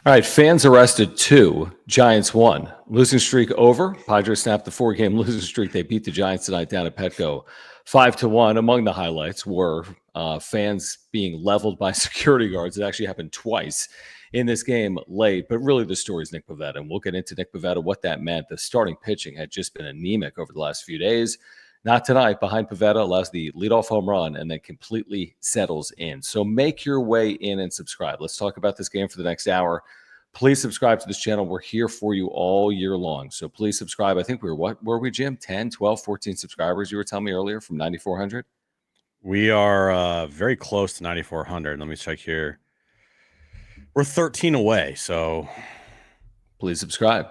All right, fans arrested 2, Giants 1. Losing streak over. Padres snapped the 4-game losing streak. They beat the Giants tonight down at Petco 5-1. Among the highlights were fans being leveled by security guards. It actually happened twice in this game late, but really the story is Nick Pivetta, and we'll get into Nick Pivetta, what that meant. The starting pitching had just been anemic over the last few days. Not tonight. Behind Pavetta, allows the leadoff home run and then completely settles in. So make your way in and subscribe. Let's talk about this game for the next hour. Please subscribe to this channel. We're here for you all year long. So please subscribe. I think what were we, Jim? 10, 12, 14 subscribers you were telling me earlier from 9,400? We are very close to 9,400. Let me check here. We're 13 away, so please subscribe.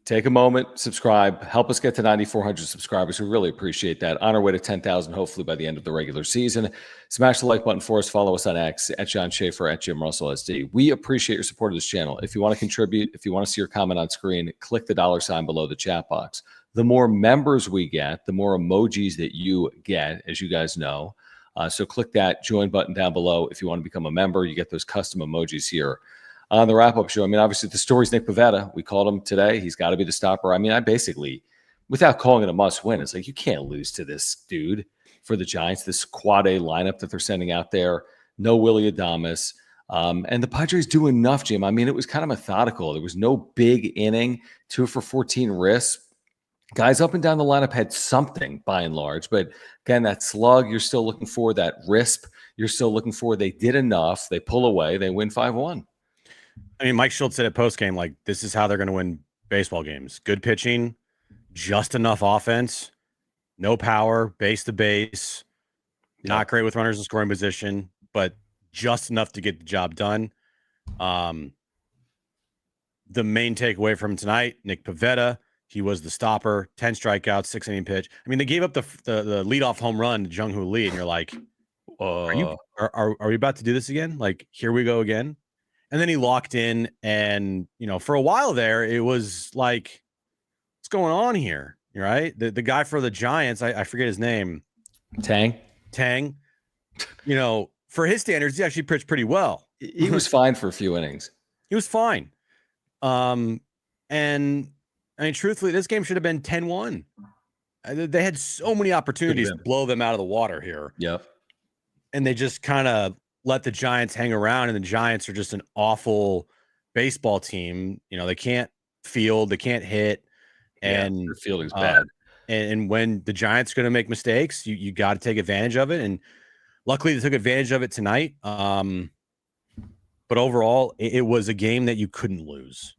Take a moment, subscribe, help us get to 9,400 subscribers. We really appreciate that. On our way to 10,000, hopefully by the end of the regular season. Smash the like button for us. Follow us on X, at John Schaefer, at Jim Russell SD. We appreciate your support of this channel. If you want to contribute, if you want to see your comment on screen, click the $ below the chat box. The more members we get, the more emojis that you get, as you guys know. So click that join button down below. If you want to become a member, you get those custom emojis here. On the wrap-up show, I mean, obviously, the story's Nick Pivetta. We called him today. He's got to be the stopper. I mean, I basically, without calling it a must-win, it's like you can't lose to this dude for the Giants, this quad-A lineup that they're sending out there. No Willy Adames. And the Padres do enough, Jim. I mean, it was kind of methodical. There was no big inning, 2 for 14 risks. Guys up and down the lineup had something, by and large. But, again, that slug, you're still looking for. That risp, you're still looking for. They did enough. They pull away. They win 5-1. I mean, Mike Schultz said at postgame, like, this is how they're going to win baseball games. Good pitching, just enough offense, no power, base to base, not great with runners in scoring position, but just enough to get the job done. The main takeaway from tonight, Nick Pivetta, he was the stopper, 10 strikeouts, 6-inning pitch. I mean, they gave up the leadoff home run to Jung-Hoo Lee, and you're like, are we about to do this again? Like, here we go again. And then he locked in, and, you know, for a while there, it was like, what's going on here? Right? The guy for the Giants, I forget his name. Tang. You know, for his standards, he actually pitched pretty well. He was fine for a few innings. He was fine. And, I mean, truthfully, this game should have been 10-1. They had so many opportunities to blow them out of the water here. Yep. And they just kind of let the Giants hang around, and the Giants are just an awful baseball team. You know, they can't field, they can't hit, and their fielding's bad. And when the Giants are going to make mistakes, you got to take advantage of it. And luckily, they took advantage of it tonight. But overall, it was a game that you couldn't lose.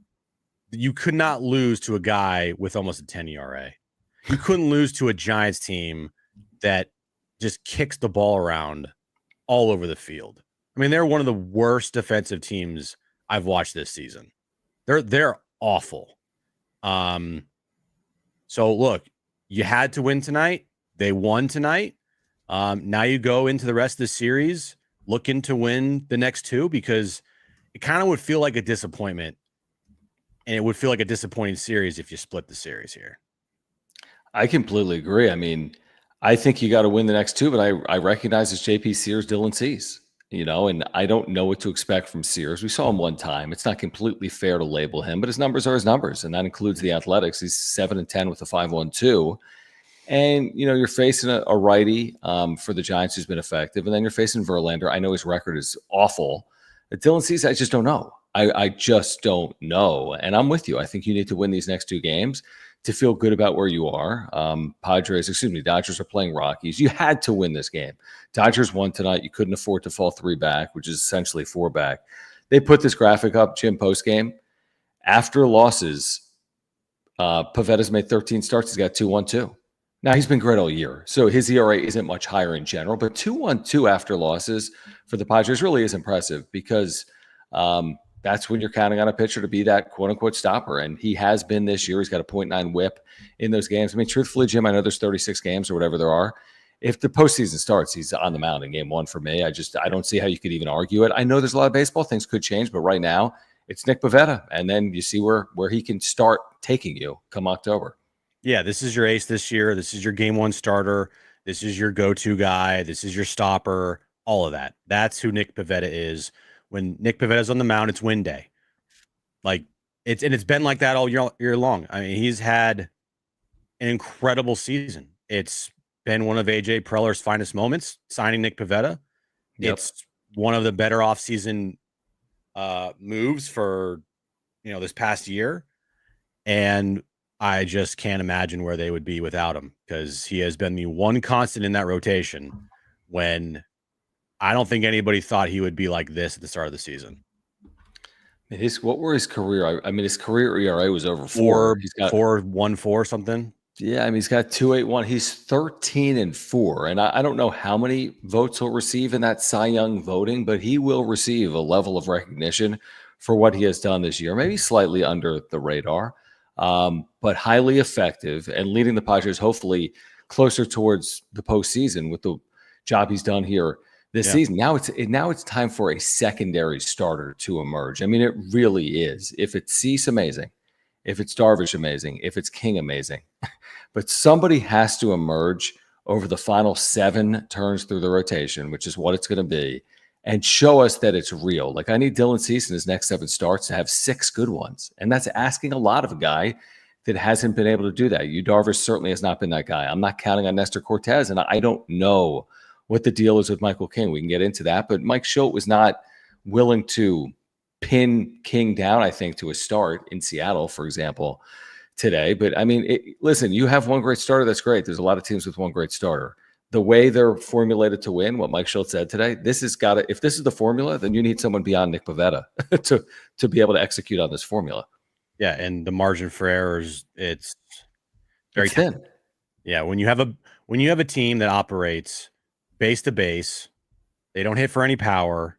You could not lose to a guy with almost a 10 ERA. You couldn't lose to a Giants team that just kicks the ball around all over the field. I mean, they're one of the worst defensive teams I've watched this season. They're awful. So look, you had to win tonight. They won tonight. Now you go into the rest of the series looking to win the next 2, because it kind of would feel like a disappointment, and it would feel like a disappointing series if you split the series here. I completely agree. I mean, I think you got to win the next 2, but I recognize it's JP Sears, Dylan Cease, you know, and I don't know what to expect from Sears. We saw him one time. It's not completely fair to label him, but his numbers are his numbers, and that includes the athletics. He's 7-10 with a 5.12. And, you know, you're facing a righty for the Giants who's been effective, and then you're facing Verlander. I know his record is awful. Dylan Cease, I just don't know. I just don't know. And I'm with you. I think you need to win these next 2 games to feel good about where you are. Dodgers are playing Rockies. You had to win this game. Dodgers won tonight. You couldn't afford to fall 3 back, which is essentially 4 back. They put this graphic up, Jim, post-game. After losses, Pavetta's made 13 starts. He's got 2.12. Now, he's been great all year, so his ERA isn't much higher in general, but 2.12 after losses for the Padres really is impressive, because that's when you're counting on a pitcher to be that quote-unquote stopper, and he has been this year. He's got a .9 whip in those games. I mean, truthfully, Jim, I know there's 36 games or whatever there are. If the postseason starts, he's on the mound in game 1 for me. I don't see how you could even argue it. I know there's a lot of baseball. Things could change, but right now it's Nick Pivetta, and then you see where he can start taking you come October. Yeah, this is your ace this year. This is your game 1 starter. This is your go-to guy. This is your stopper, all of that. That's who Nick Pivetta is. When Nick Pavetta's on the mound, it's win day. Like it's been like that all year long. I mean, he's had an incredible season. It's been one of AJ Preller's finest moments signing Nick Pivetta. Yep. It's one of the better offseason moves for this past year. And I just can't imagine where they would be without him, because he has been the one constant in that rotation when I don't think anybody thought he would be like this at the start of the season. What were his career? I mean, his career ERA was over 4. He's got 4.14 something. Yeah, I mean, he's got 2.81. He's 13-4, and I don't know how many votes he'll receive in that Cy Young voting, but he will receive a level of recognition for what he has done this year. Maybe slightly under the radar, but highly effective and leading the Padres hopefully closer towards the postseason with the job he's done here this season. Now it's time for a secondary starter to emerge. I mean, it really is. If it's Cease, amazing. If it's Darvish, amazing. If it's King, amazing. But somebody has to emerge over the final 7 turns through the rotation, which is what it's going to be, and show us that it's real. Like, I need Dylan Cease in his next 7 starts to have 6 good ones. And that's asking a lot of a guy that hasn't been able to do that. Yu Darvish certainly has not been that guy. I'm not counting on Nestor Cortez, and I don't know what the deal is with Michael King. We can get into that. But Mike Schultz was not willing to pin King down, I think, to a start in Seattle, for example, today. But I mean, listen, you have one great starter. That's great. There's a lot of teams with one great starter. The way they're formulated to win, what Mike Schultz said today, this has got to, if this is the formula, then you need someone beyond Nick Pavetta to be able to execute on this formula. Yeah. And the margin for errors, it's very thin. Yeah. When you have a team that operates base to base, they don't hit for any power.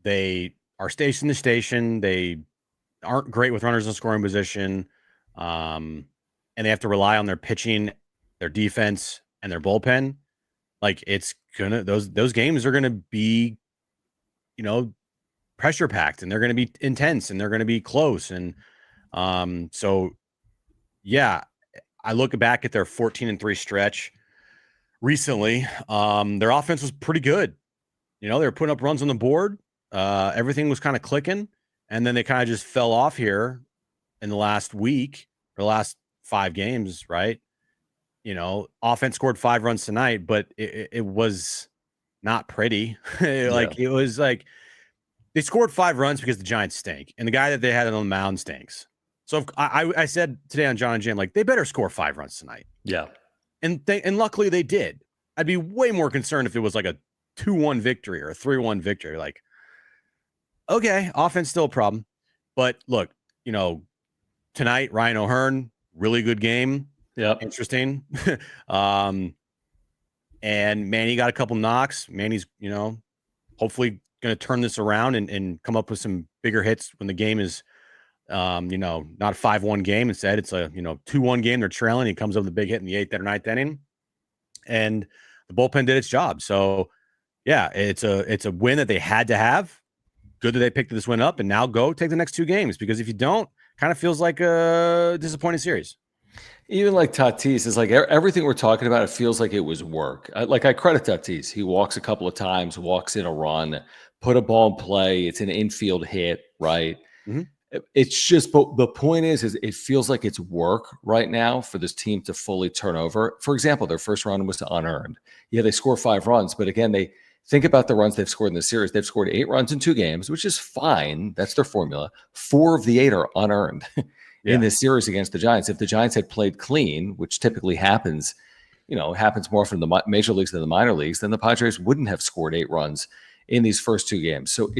They are station to station. They aren't great with runners in scoring position. And they have to rely on their pitching, their defense, and their bullpen. Like, it's gonna, those games are gonna be, pressure packed, and they're gonna be intense, and they're gonna be close. And so yeah, I look back at their 14-3 stretch recently. Their offense was pretty good. They were putting up runs on the board. Everything was kind of clicking, and then they kind of just fell off here in the last week or last 5 games, right? Offense scored 5 runs tonight, but it was not pretty. It was like they scored 5 runs because the Giants stink, and the guy that they had on the mound stinks. So I said today on John and Jim, like, they better score 5 runs tonight. Yeah. And luckily they did. I'd be way more concerned if it was like a 2-1 victory or a 3-1 victory. Like, okay, offense still a problem. But look, tonight, Ryan O'Hearn, really good game. Yep. Interesting. And Manny got a couple knocks. Manny's, hopefully going to turn this around and come up with some bigger hits when the game is, not a 5-1 game. Instead, it's a, 2-1 game. They're trailing. He comes up with a big hit in the 8th or 9th inning. And the bullpen did its job. So, yeah, it's a win that they had to have. Good that they picked this win up, and now go take the next 2 games, because if you don't, kind of feels like a disappointing series. Even like Tatis, is like everything we're talking about, it feels like it was work. I credit Tatis. He walks a couple of times, walks in a run, put a ball in play. It's an infield hit, right? Mm-hmm. It's just, but the point is it feels like it's work right now for this team to fully turn over. For example, their first run was unearned. Yeah, they score 5 runs, but again, they think about the runs they've scored in the series. They've scored 8 runs in 2 games, which is fine. That's their formula. 4 of the 8 are unearned in this series against the Giants. If the Giants had played clean, which typically happens, happens more from the major leagues than the minor leagues, then the Padres wouldn't have scored 8 runs in these first 2 games. So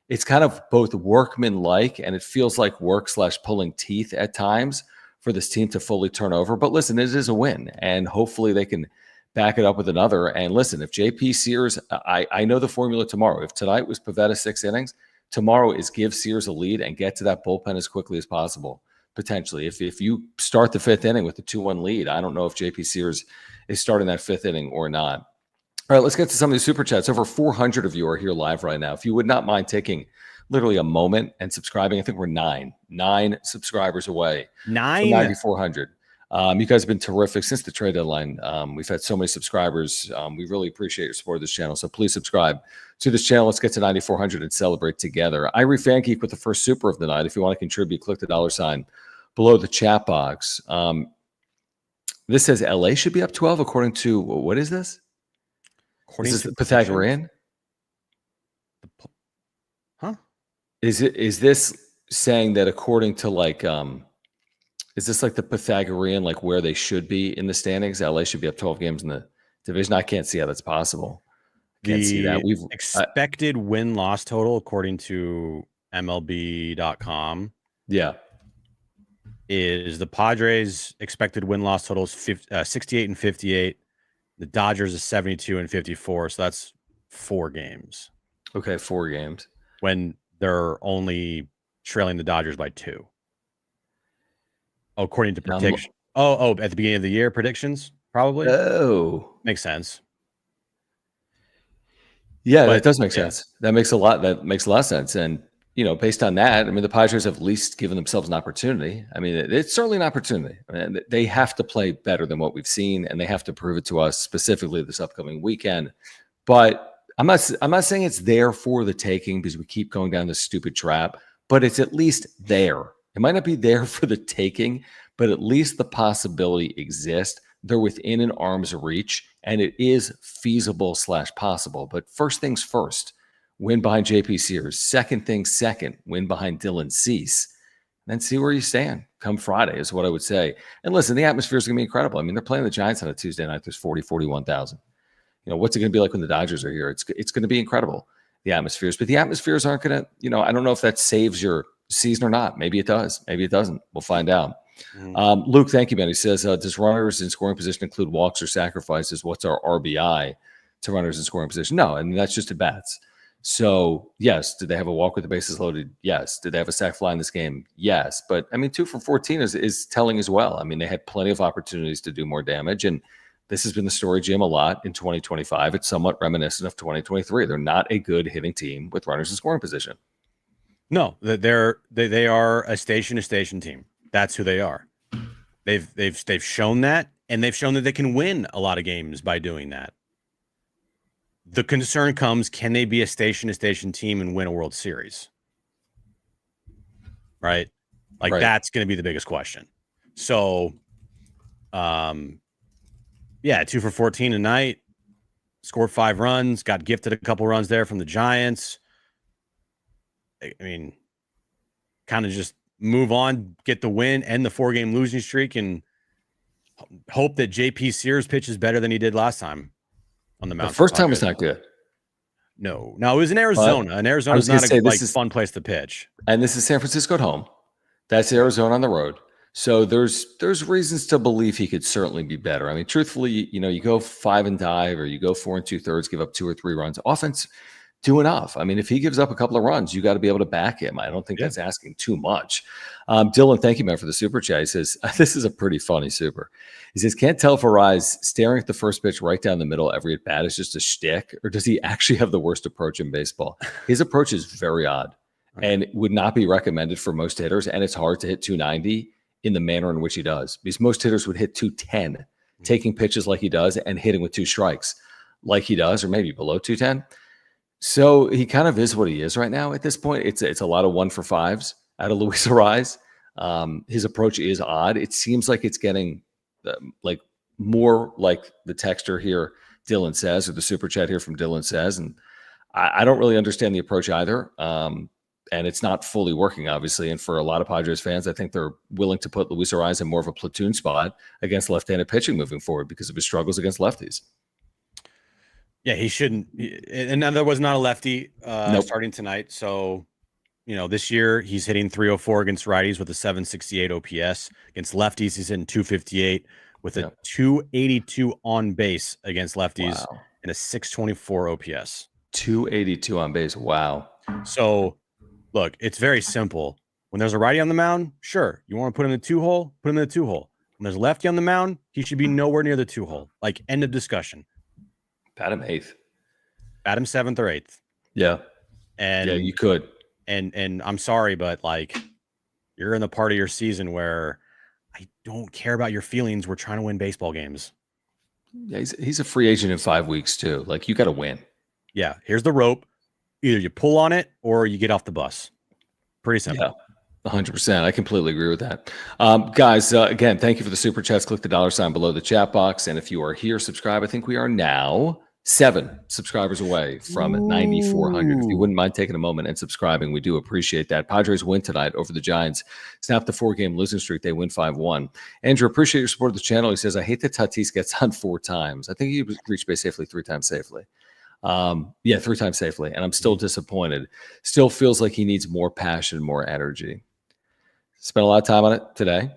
it's kind of both workman-like, and it feels like work/pulling teeth at times for this team to fully turn over. But listen, it is a win, and hopefully they can back it up with another. And listen, if JP Sears, I know the formula tomorrow. If tonight was Pavetta 6 innings, tomorrow is give Sears a lead and get to that bullpen as quickly as possible, potentially. If you start the 5th inning with the 2-1 lead, I don't know if JP Sears is starting that 5th inning or not. All right, let's get to some of these super chats. Over 400 of you are here live right now. If you would not mind taking literally a moment and subscribing, I think we're 9 subscribers away. 9? From 9,400. You guys have been terrific since the trade deadline. We've had so many subscribers. We really appreciate your support of this channel. So please subscribe to this channel. Let's get to 9,400 and celebrate together. Irie Fan Geek with the first super of the night. If you want to contribute, click the $ below the chat box. This says LA should be up 12 according to, what is this? According is to this Pythagorean? Huh? Is this saying that according to like is this like the Pythagorean, like where they should be in the standings? LA should be up 12 games in the division. I can't see how that's possible. Can't see that. We've expected win-loss total according to MLB.com. Yeah. Is the Padres expected win-loss total is 68 and 58. The Dodgers is 72 and 54. So that's 4 games. Okay, 4 games. When they're only trailing the Dodgers by 2. According to prediction. At the beginning of the year, predictions, probably. Oh. Makes sense. Yeah, that does make sense. That makes a lot of sense. And based on that, I mean, the Padres have at least given themselves an opportunity. I mean, it's certainly an opportunity. I mean, they have to play better than what we've seen, and they have to prove it to us specifically this upcoming weekend. But I'm not saying it's there for the taking because we keep going down this stupid trap, but it's at least there. It might not be there for the taking, but at least the possibility exists. They're within an arm's reach, and it is feasible / possible. But first things first, win behind JP Sears. Second things second, win behind Dylan Cease. Then see where you stand come Friday is what I would say. And listen, the atmosphere is going to be incredible. I mean, they're playing the Giants on a Tuesday night. There's 41,000. What's it going to be like when the Dodgers are here? It's going to be incredible, the atmospheres. But the atmospheres aren't going to, I don't know if that saves your season or not. Maybe it does. Maybe it doesn't. We'll find out. Luke, thank you, man. He says, does runners in scoring position include walks or sacrifices? What's our RBI to runners in scoring position? No, I mean, that's just at bats. So, yes. Did they have a walk with the bases loaded? Yes. Did they have a sac fly in this game? Yes. But, I mean, 2 for 14 is telling as well. I mean, they had plenty of opportunities to do more damage. And this has been the story, Jim, a lot in 2025. It's somewhat reminiscent of 2023. They're not a good hitting team with runners in scoring position. No, they are a station team. That's who they are. They've shown that, and they've shown that they can win a lot of games by doing that. The concern comes, can they be a station team and win a World Series? Right? Like that's going to be the biggest question. So, 2 for 14 tonight, scored 5 runs, got gifted a couple runs there from the Giants. I mean, kind of just move on, get the win, end the 4-game losing streak, and hope that JP Sears pitches better than he did last time on the mound. The first time was not good. No, it was in Arizona. And Arizona is not a fun place to pitch. And this is San Francisco at home. That's Arizona on the road. So there's reasons to believe he could certainly be better. I mean, truthfully, you go 5 and dive, or you go 4 2/3, give up 2 or 3 runs. Offense, do enough. I mean, if he gives up a couple of runs, you got to be able to back him. I don't think that's asking too much. Dylan, thank you, man, for the super chat. He says, this is a pretty funny super. He says, can't tell if Arraez staring at the first pitch right down the middle every at bat is just a shtick, or does he actually have the worst approach in baseball? His approach is very odd and would not be recommended for most hitters. And it's hard to hit 290 in the manner in which he does, because most hitters would hit 210, taking pitches like he does and hitting with 2 strikes like he does, or maybe below 210. So he kind of is what he is right now at this point. It's a lot of 1 for 5s out of Luis Arraez. His approach is odd. It seems like it's getting like more like the texter here, Dylan says, or the super chat here from Dylan says. And I don't really understand the approach either. And it's not fully working, obviously. And for a lot of Padres fans, I think they're willing to put Luis Arraez in more of a platoon spot against left-handed pitching moving forward because of his struggles against lefties. Yeah, he shouldn't. And there was not a lefty starting tonight. So, this year he's hitting 304 against righties with a 768 OPS. Against lefties, he's hitting 258 with a 282 on base against lefties and a 624 OPS. 282 on base. Wow. So, look, it's very simple. When there's a righty on the mound, sure, you want to put him in the 2-hole, put him in the 2-hole. When there's a lefty on the mound, he should be nowhere near the 2-hole. Like, end of discussion. Bat him 8th. Bat him 7th or 8th. Yeah. And you could. And I'm sorry, but like, you're in the part of your season where I don't care about your feelings. We're trying to win baseball games. Yeah, he's a free agent in 5 weeks too. Like, you got to win. Yeah, here's the rope. Either you pull on it or you get off the bus. Pretty simple. Yeah. 100%. I completely agree with that. Guys, again, thank you for the super chats. Click the $ below the chat box. And if you are here, subscribe. I think we are now 7 subscribers away from 9,400. If you wouldn't mind taking a moment and subscribing, we do appreciate that. Padres win tonight over the Giants. Snap the 4-game losing streak. They win 5-1. Andrew, appreciate your support of the channel. He says, I hate that Tatis gets on 4 times. I think he reached base safely 3 times safely. 3 times safely. And I'm still disappointed. Still feels like he needs more passion, more energy. Spent a lot of time on it today.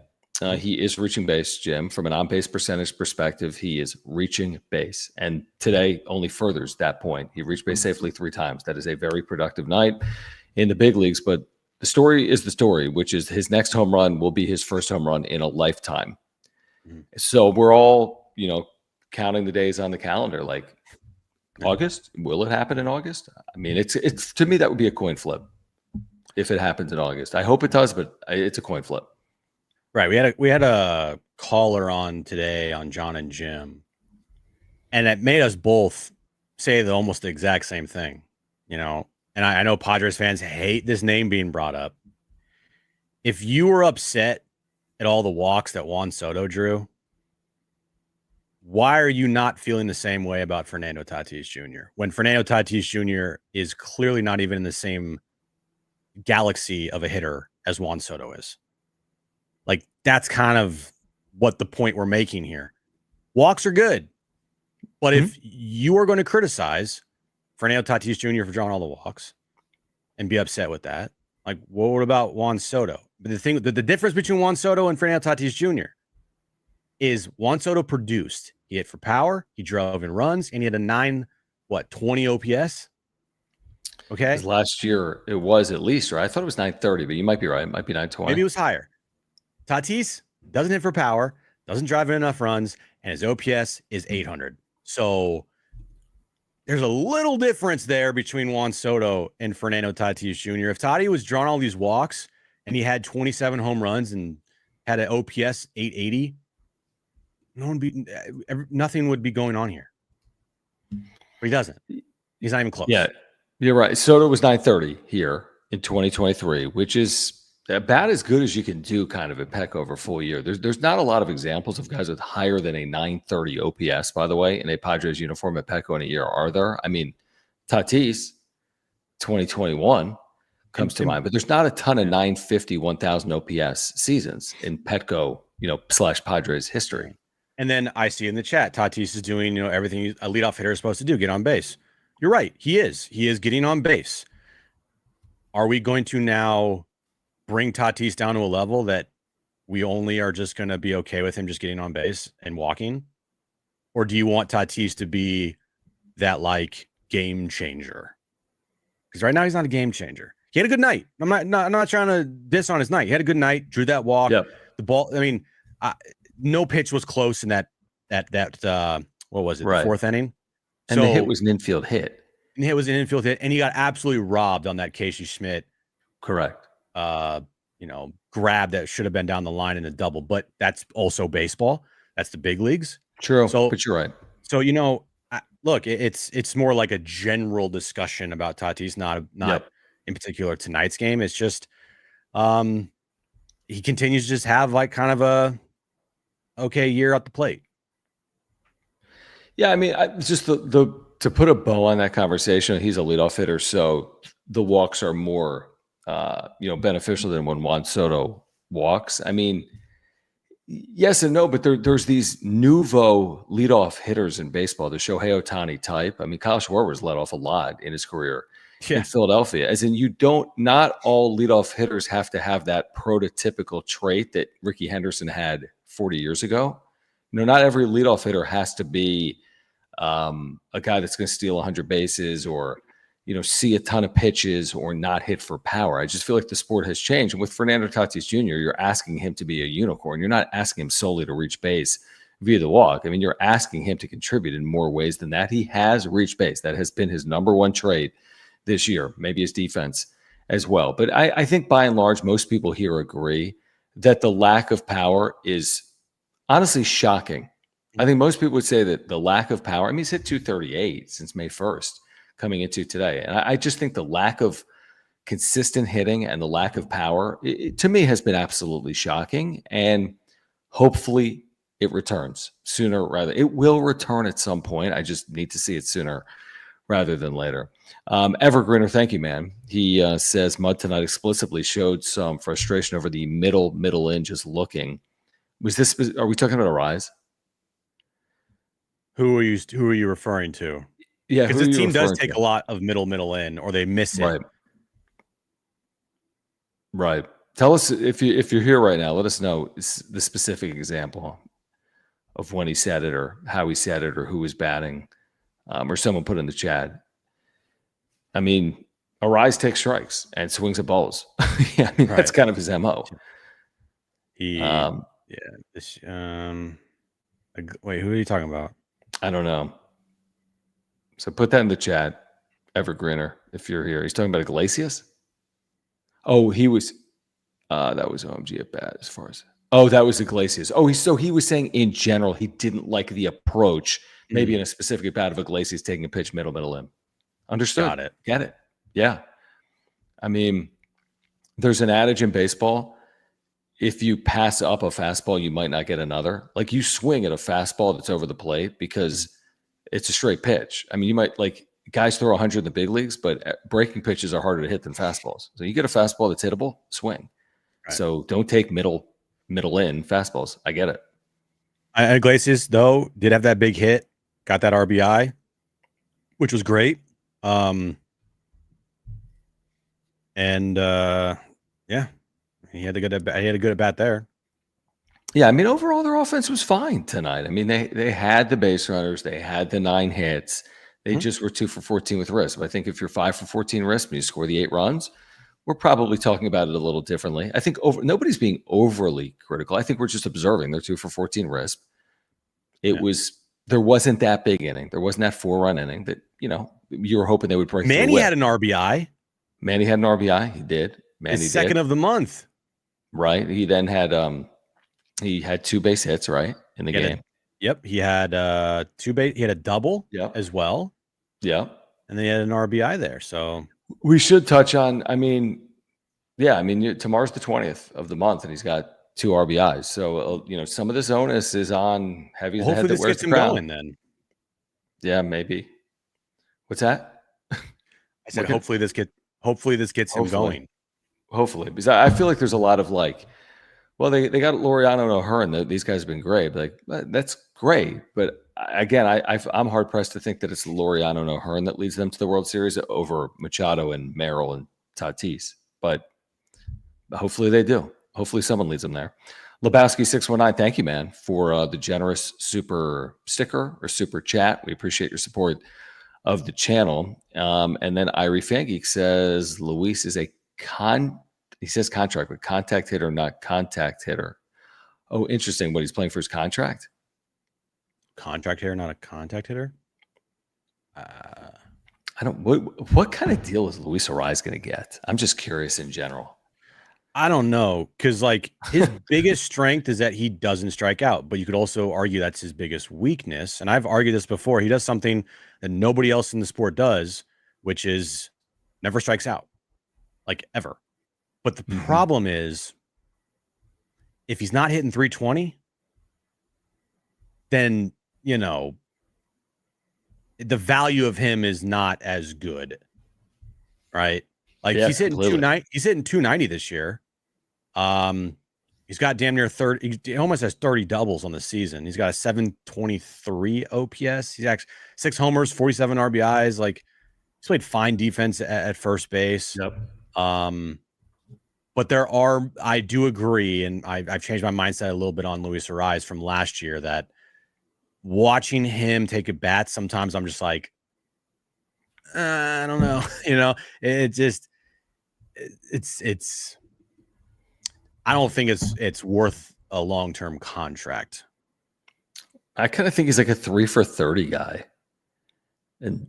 He is reaching base, Jim. From an on-base percentage perspective, he is reaching base. And today only furthers that point. He reached base safely 3 times. That is a very productive night in the big leagues. But the story is the story, which is his next home run will be his first home run in a lifetime. So we're all, counting the days on the calendar. Like, August? Will it happen in August? I mean, it's to me, that would be a coin flip. If it happens in August, I hope it does, but it's a coin flip. Right. We had a caller on today on John and Jim, and it made us both say almost the exact same thing, And I know Padres fans hate this name being brought up. If you were upset at all the walks that Juan Soto drew, why are you not feeling the same way about Fernando Tatis Jr. when Fernando Tatis Jr. is clearly not even in the same galaxy of a hitter as Juan Soto is? Like, that's kind of what the point we're making here. Walks are good, but if you are going to criticize Fernando Tatis Jr. for drawing all the walks and be upset with that, like, what about Juan Soto? But the difference between Juan Soto and Fernando Tatis Jr. is Juan Soto produced. He hit for power, he drove in runs, and he had a 20 OPS. Okay. Last year it was at least, right? I thought it was 930, but you might be right. It might be 920. Maybe it was higher. Tatis doesn't hit for power, doesn't drive in enough runs, and his OPS is 800. So there's a little difference there between Juan Soto and Fernando Tatis Jr. If Tati was drawing all these walks and he had 27 home runs and had an OPS 880, nothing would be going on here. But he doesn't. He's not even close. Yeah, you're right. Soto was 930 here in 2023, which is about as good as you can do kind of at Petco over a full year. There's not a lot of examples of guys with higher than a 930 OPS, by the way, in a Padres uniform at Petco in a year, are there? I mean, Tatis, 2021 comes to mind, but there's not a ton of 950, 1,000 OPS seasons in Petco, / Padres history. And then I see in the chat, Tatis is doing, everything a leadoff hitter is supposed to do, get on base. You're right. He is getting on base. Are we going to now bring Tatis down to a level that we only are just going to be okay with him just getting on base and walking? Or do you want Tatis to be that game changer? Because right now he's not a game changer. He had a good night. I'm not trying to diss on his night. He had a good night, drew that walk. Yep. The ball, no pitch was close in that what was it? Right. The 4th inning. And the hit was an infield hit. And it was an infield hit, and he got absolutely robbed on that Casey Schmidt. Correct. Grab that should have been down the line in a double, but that's also baseball. That's the big leagues. True. So, but you're right. So, look, it's more like a general discussion about Tatis, not in particular tonight's game. It's just, he continues to just have kind of a okay year at the plate. Yeah. I mean, just to put a bow on that conversation, he's a leadoff hitter, so the walks are more beneficial than when Juan Soto walks. I mean, yes and no, but there's these nouveau leadoff hitters in baseball, the Shohei Ohtani type. I mean, Kyle Schwarber's led off a lot in his career in Philadelphia. As in, not all leadoff hitters have to have that prototypical trait that Ricky Henderson had 40 years ago. Not every leadoff hitter has to be a guy that's going to steal 100 bases or see a ton of pitches or not hit for power. I just feel like the sport has changed. And with Fernando Tatis Jr., you're asking him to be a unicorn. You're not asking him solely to reach base via the walk. I mean, you're asking him to contribute in more ways than that. He has reached base. That has been his number one trait this year, maybe his defense as well. But I think by and large, most people here agree that the lack of power is honestly shocking. I think most people would say that the lack of power, I mean, he's hit 238 since May 1st coming into today. And I just think the lack of consistent hitting and the lack of power, to me, has been absolutely shocking. And hopefully it returns sooner rather. It will return at some point. I just need to see it sooner rather than later. Evergreener, thank you, man. He says Mud tonight explicitly showed some frustration over the middle in just looking. Are we talking about Arraez? Who are you referring to? Yeah, because this team does take a lot of middle in, or they miss it. Right. Tell us if you're here right now. Let us know the specific example of when he said it, or how he said it, or who was batting, or someone put in the chat. I mean, Arraez takes strikes and swings at balls. Yeah, I mean, that's kind of his MO. Wait, who are you talking about? I don't know. So put that in the chat, Evergreener, if you're here. He's talking about Iglesias? Oh, he was that was OMG at bat as far as. Oh, that was Iglesias. Oh, he was saying in general he didn't like the approach, maybe in a specific at bat of Iglesias taking a pitch middle in. Understood. Got it. Get it. Yeah. I mean, there's an adage in baseball. If you pass up a fastball, you might not get another. Like, you swing at a fastball that's over the plate because it's a straight pitch. I mean, you might, like, guys throw 100 in the big leagues, but breaking pitches are harder to hit than fastballs. So you get a fastball that's hittable, swing. Right. So don't take middle in fastballs. I get it. Iglesias, though, did have that big hit, got that RBI, which was great. Yeah, he had a good at bat there. Yeah, I mean, overall their offense was fine tonight. I mean, they had the base runners, they had the 9 hits. They just were 2 for 14 with Risp. I think if you're 5 for 14 Risp and you score the 8 runs, we're probably talking about it a little differently. I think nobody's being overly critical. I think we're just observing they're 2 for 14 Risp. There wasn't that big inning. There wasn't that 4-run inning that, you were hoping they would break. Manny had an RBI. Manny had an RBI. He did. Manny second of the month. Right. He then had he had 2 base hits, right, in the game. He had 2 base. He had a double as well. Yeah. And then he had an RBI there. So we should touch on, tomorrow's the 20th of the month and he's got 2 RBIs. So, some of this onus is on heavy. Well, hopefully this gets him going then. Yeah, maybe. What's that? I said, hopefully this gets him going. Hopefully, because I feel like there's a lot of they got Laureano and O'Hearn. These guys have been great. But that's great. But again, I'm hard pressed to think that it's Laureano and O'Hearn that leads them to the World Series over Machado and Merrill and Tatis. But hopefully they do. Hopefully someone leads them there. Lebowski 619, thank you, man, for the generous super sticker or super chat. We appreciate your support of the channel. And then Irie Fangeek says Luis is he says contract, but contact hitter, not contact hitter. Oh, interesting. What, he's playing for his contract? Contract hitter, not a contact hitter? What kind of deal is Luis Arraez going to get? I'm just curious in general. I don't know, because his biggest strength is that he doesn't strike out, but you could also argue that's his biggest weakness. And I've argued this before. He does something that nobody else in the sport does, which is never strikes out, ever. But the problem is, if he's not hitting 320, then, the value of him is not as good, right? He's hitting 290. He's hitting 290 this year. He's got damn near 30. He almost has 30 doubles on the season. He's got a 723 OPS. He's actually 6 homers, 47 RBIs. He's played fine defense at first base. Yep. But I do agree, and I've changed my mindset a little bit on Luis Arraez from last year, that watching him take a bat, sometimes I'm just I don't know. I don't think it's worth a long-term contract. I kind of think he's a 3 for 30 guy. And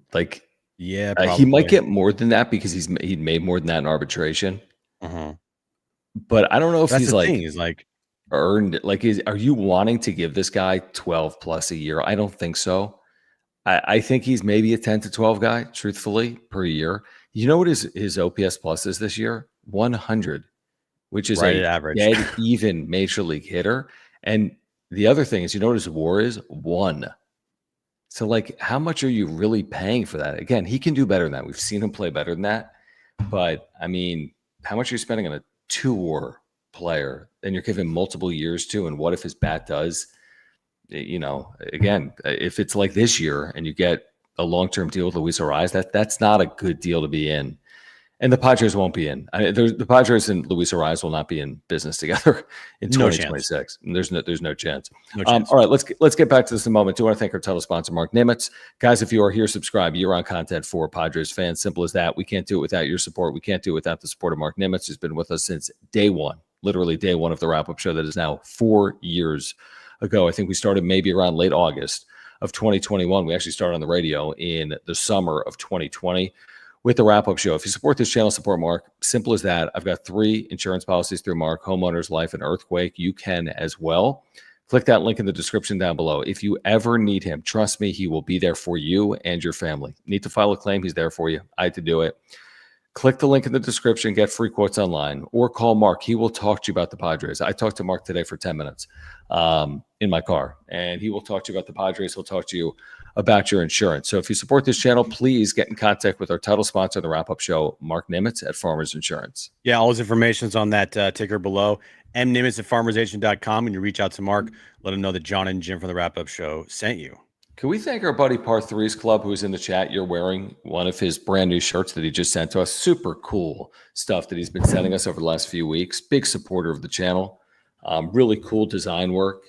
he might get more than that because he'd made more than that in arbitration. but I don't know if That's he's the like thing is like, earned. Like, are you wanting to give this guy 12 plus a year? I don't think so. I think he's maybe a 10 to 12 guy, truthfully, per year. You know what his OPS plus is this year? 100, which is right a at average. dead even major league hitter. And the other thing is, you know what his WAR is? 1. So, like, how much are you really paying for that? Again, he can do better than that. We've seen him play better than that. But I mean, how much are you spending on a 2 WAR player? And you're giving multiple years to? And what if his bat does? Again, if it's like this year and you get a long-term deal with Luis Arraez, that's not a good deal to be in. And the Padres won't be in. The Padres and Luis Arraez will not be in business together in No chance. 2026. There's no chance. No chance. All right, let's get back to this in a moment. Do want to thank our title sponsor, Mark Nimitz. Guys, if you are here, subscribe. Year-round content for Padres fans. Simple as that. We can't do it without your support. We can't do it without the support of Mark Nimitz, who's been with us since day one, literally day one of the wrap-up show that is now 4 years ago. I think we started maybe around late August of 2021. We actually started on the radio in the summer of 2020 with the wrap-up show. If you support this channel, support Mark. Simple as that. I've got 3 insurance policies through Mark: homeowners, life, and earthquake. You can as well. Click that link in the description down below. If you ever need him, trust me, he will be there for you and your family. Need to file a claim? He's there for you. I had to do it. Click the link in the description, get free quotes online, or call Mark. He will talk to you about the Padres. I talked to Mark today for 10 minutes in my car, and he will talk to you about the Padres. He'll talk to you about your insurance. So if you support this channel, please get in contact with our title sponsor, the wrap-up show, Mark Nimitz at Farmers Insurance. Yeah, all his information is on that ticker below. mnimitz at farmersagent.com. And you reach out to Mark, let him know that John and Jim from the wrap-up show sent you. Can we thank our buddy Par Threes Club, who's in the chat? You're wearing one of his brand new shirts that he just sent to us. Super cool stuff that he's been sending us over the last few weeks. Big supporter of the channel. Really cool design work.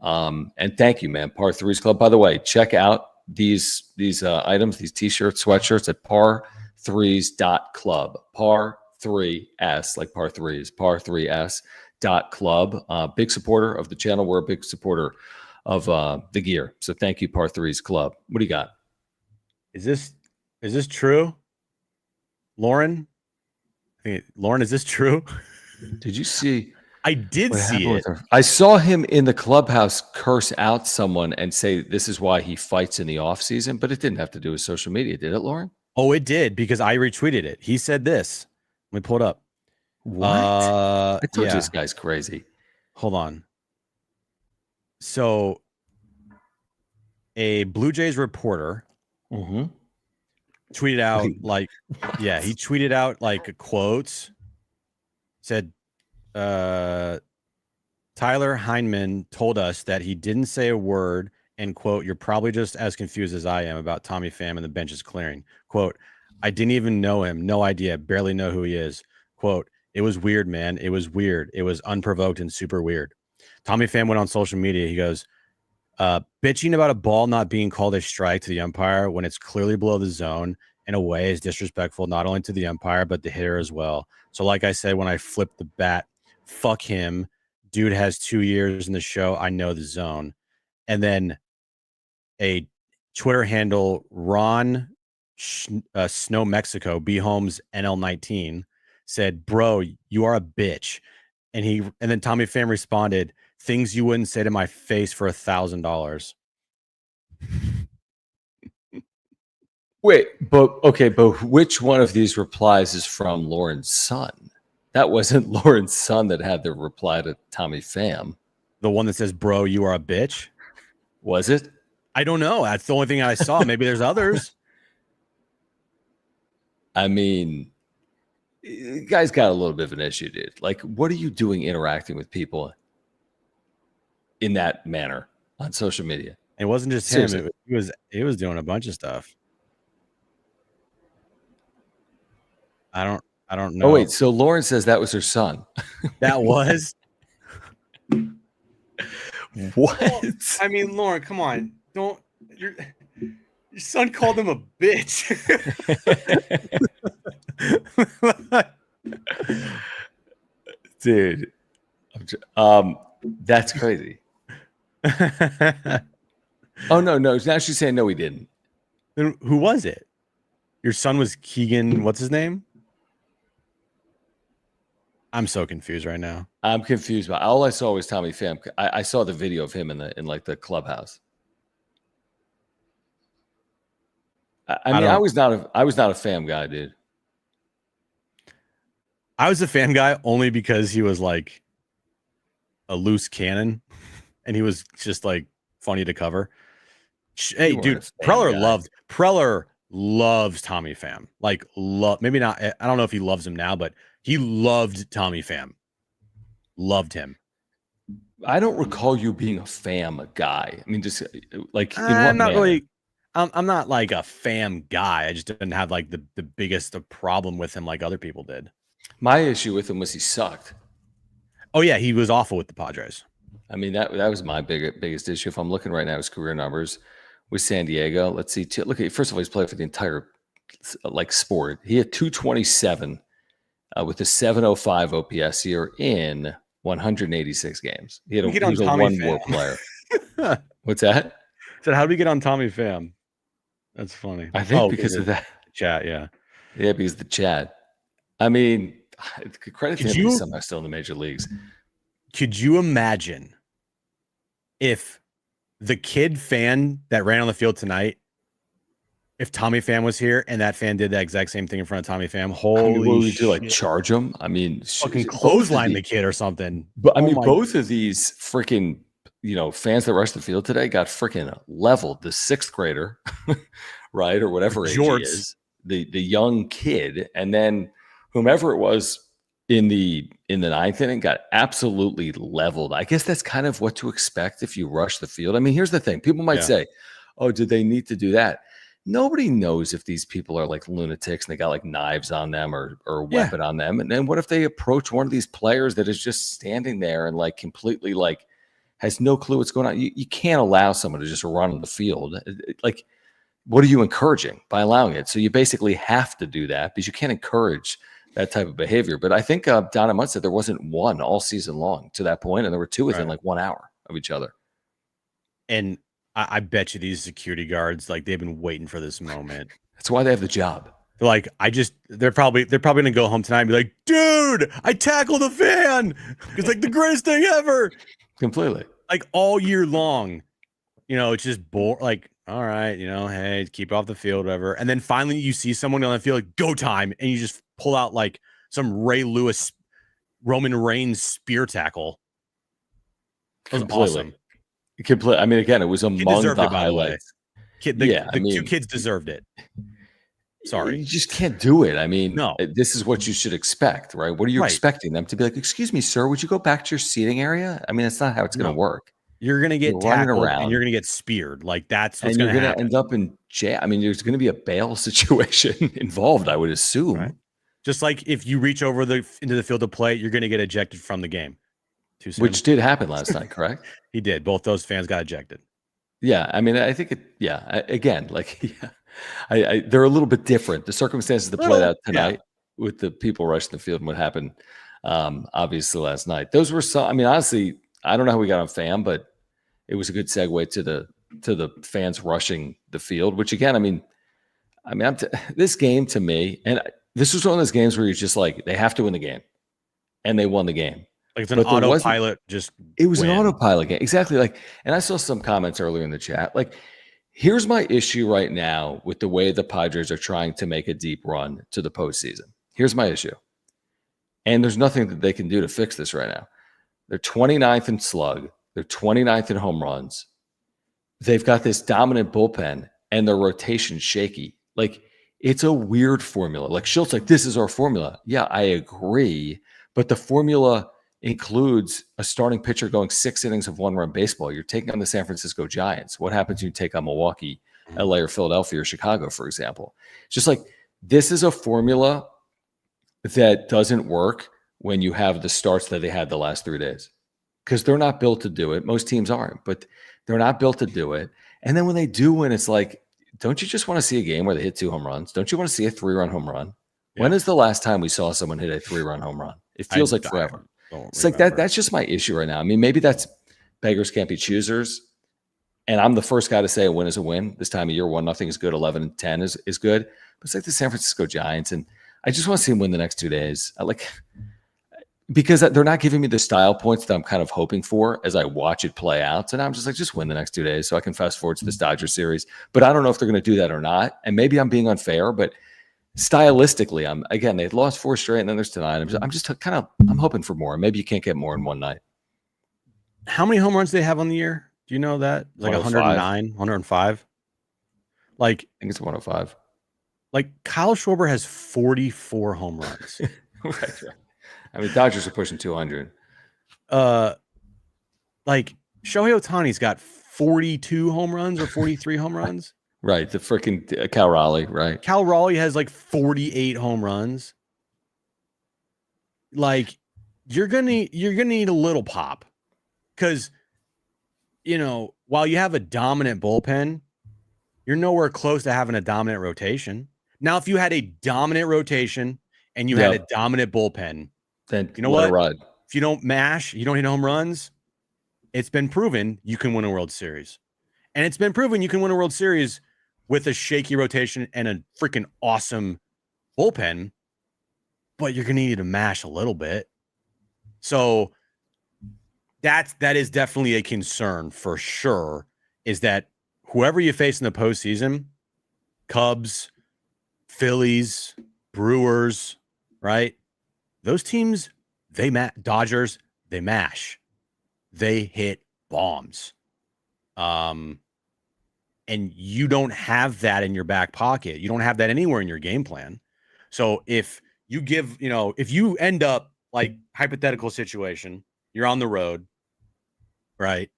And thank you, man, Par Threes Club. By the way, check out these items, these t-shirts, sweatshirts at par3s.club. Par3s, like par threes, par3s.club. Big supporter of the channel. We're a big supporter of the gear. So thank you, Par Threes Club. What do you got? Is this true? Lauren? Lauren, is this true? Did you see? I did see it. I saw him in the clubhouse curse out someone and say this is why he fights in the offseason, but it didn't have to do with social media, did it, Lauren? Oh, it did, because I retweeted it. He said this. Let me pull it up. What? I told you yeah. this guy's crazy. Hold on. So a Blue Jays reporter tweeted out he tweeted out like quotes, said, Tyler Heineman told us that he didn't say a word, and quote, you're probably just as confused as I am about Tommy Pham and the benches clearing. Quote, I didn't even know him. No idea. Barely know who he is. Quote, it was weird, man. It was weird. It was unprovoked and super weird. Tommy Pham went on social media. He goes, bitching about a ball not being called a strike to the umpire when it's clearly below the zone in a way is disrespectful, not only to the umpire, but the hitter as well. So like I said, when I flipped the bat, fuck him. Dude has 2 years in the show. I know the zone. And then a Twitter handle, Ron Snow Mexico, B Holmes NL19, said, bro, you are a bitch. And then Tommy Pham responded, things you wouldn't say to my face for $1,000. Wait, but which one of these replies is from Lauren's son? That wasn't Lauren's son that had the reply to Tommy Pham. The one that says, bro, you are a bitch? Was it? I don't know. That's the only thing I saw. Maybe there's others. I mean, the guy's got a little bit of an issue, dude. Like, what are you doing interacting with people in that manner on social media? It wasn't just him. He was doing a bunch of stuff. I don't know. Oh, wait. So Lauren says that was her son. That was? What? Well, I mean, Lauren, come on. Your son called him a bitch. Dude. That's crazy. Oh, no. Now she's saying no, he didn't. Then who was it? Your son was Keegan, what's his name? I'm so confused right now. I'm confused. By all I saw was Tommy Pham. I saw the video of him in like the clubhouse. I mean, I was not a Pham guy, dude. I was a fan guy only because he was like a loose cannon, and he was just like funny to cover. Hey, dude, Preller loves Tommy Pham. Like, maybe not. I don't know if he loves him now, but he loved Tommy Pham. Loved him. I don't recall you being a Pham guy. I mean, just like I'm not really. I'm not like a Pham guy. I just didn't have like the biggest problem with him like other people did. My issue with him was he sucked. Oh yeah, he was awful with the Padres. I mean, that was my biggest issue. If I'm looking right now, his career numbers with San Diego. Let's see. Look at, first of all, he's played for the entire like sport. He had 227 with a 705 OPS here in 186 games. He was a one-war player. What's that? So how do we get on Tommy Pham? That's funny. I think because of that chat. Yeah, because of the chat. I mean, credit to him, he's somehow still in the major leagues. Could you imagine if the kid fan that ran on the field tonight, if Tommy Pham was here and that fan did that exact same thing in front of Tommy Pham? Holy what would we do? Like charge him? I mean, fucking clothesline the kid or something. But I mean, both of these freaking fans that rushed the field today got freaking leveled. The 6th grader, right, or whatever age he is, the young kid, and then whomever it was in the 9th inning got absolutely leveled. I guess that's kind of what to expect if you rush the field. I mean, here's the thing: people might say, "Oh, did they need to do that?" Nobody knows if these people are like lunatics and they got like knives on them or a weapon on them. And then what if they approach one of these players that is just standing there and like completely like has no clue what's going on? You can't allow someone to just run on the field. Like, what are you encouraging by allowing it? So you basically have to do that because you can't encourage that type of behavior. But I think Don and Mutt said there wasn't one all season long to that point, and there were 2 within like 1 hour of each other. And I bet you these security guards, like, they've been waiting for this moment. That's why they have the job. They're like, they're probably gonna go home tonight and be like, dude, I tackled a fan. It's like the greatest thing ever. Completely. Like all year long, it's just like, all right, hey, keep off the field, whatever. And then finally you see someone on the field, like, go time, and you just pull out like some Ray Lewis, Roman Reigns spear tackle. That was awesome. I mean, again, it was among the highlights. The 2 kids deserved it. Sorry. You just can't do it. I mean, no. This is what you should expect, right? What are you expecting them to be like? Excuse me, sir, would you go back to your seating area? I mean, it's not how it's going to work. You're going to get tackled and you're going to get speared. Like, that's what's going to happen. End up in jail. I mean, there's going to be a bail situation involved, I would assume. Right. Just like if you reach over into the field to play, you're going to get ejected from the game. Which did happen last night, correct? He did. Both those fans got ejected. Yeah. I mean, I think again, like, they're a little bit different. The circumstances that played out tonight with the people rushing the field and what happened, obviously last night. Those were I mean, honestly, I don't know how we got on Pham, but it was a good segue to the fans rushing the field, which again, I mean, this game to me, and this was one of those games where you're just like, they have to win the game, and they won the game. Like, it's an autopilot. It was an autopilot game. Exactly. Like, and I saw some comments earlier in the chat. Like, here's my issue right now with the way the Padres are trying to make a deep run to the postseason. Here's my issue. And there's nothing that they can do to fix this right now. They're 29th in slug. They're 29th in home runs. They've got this dominant bullpen, and their rotation's shaky. Like, it's a weird formula. Like, Schultz, like, this is our formula. Yeah, I agree. But the formula includes a starting pitcher going 6 innings of 1-run baseball. You're taking on the San Francisco Giants. What happens when you take on Milwaukee, LA, or Philadelphia, or Chicago, for example? It's just like, this is a formula that doesn't work when you have the starts that they had the last 3 days, because they're not built to do it. Most teams aren't, but they're not built to do it. And then when they do win, it's like, don't you just want to see a game where they hit 2 home runs? Don't you want to see a 3-run home run? Yeah. When is the last time we saw someone hit a 3-run home run? It feels like forever. It's like that. That's just my issue right now. I mean, maybe that's beggars can't be choosers. And I'm the first guy to say a win is a win. This time of year, 1-0 is good. 11-10 is good. But it's like the San Francisco Giants. And I just want to see them win the next 2 days. because they're not giving me the style points that I'm kind of hoping for as I watch it play out. So now I'm just like, just win the next 2 days so I can fast forward to this Dodgers series. But I don't know if they're going to do that or not. And maybe I'm being unfair, but stylistically, they lost 4 straight and then there's tonight. I'm hoping for more. Maybe you can't get more in one night. How many home runs do they have on the year? Do you know that? Like 109, 105? Like, I think it's 105. Like Kyle Schwarber has 44 home runs. Right. I mean, Dodgers are pushing 200. Like Shohei Ohtani's got 42 home runs or 43 home runs. Right. The freaking Cal Raleigh, right? Cal Raleigh has like 48 home runs. Like you're gonna need a little pop. Because, while you have a dominant bullpen, you're nowhere close to having a dominant rotation. Now, if you had a dominant rotation and you had a dominant bullpen, then you know what? If you don't mash, you don't hit home runs, it's been proven you can win a World Series. And it's been proven you can win a World Series with a shaky rotation and a freaking awesome bullpen, but you're going to need to mash a little bit. So that is definitely a concern for sure, is that whoever you face in the postseason, Cubs, Phillies, Brewers, right? Those teams, Dodgers, they mash. They hit bombs. And you don't have that in your back pocket. You don't have that anywhere in your game plan. So if you if you end up like hypothetical situation, you're on the road, right?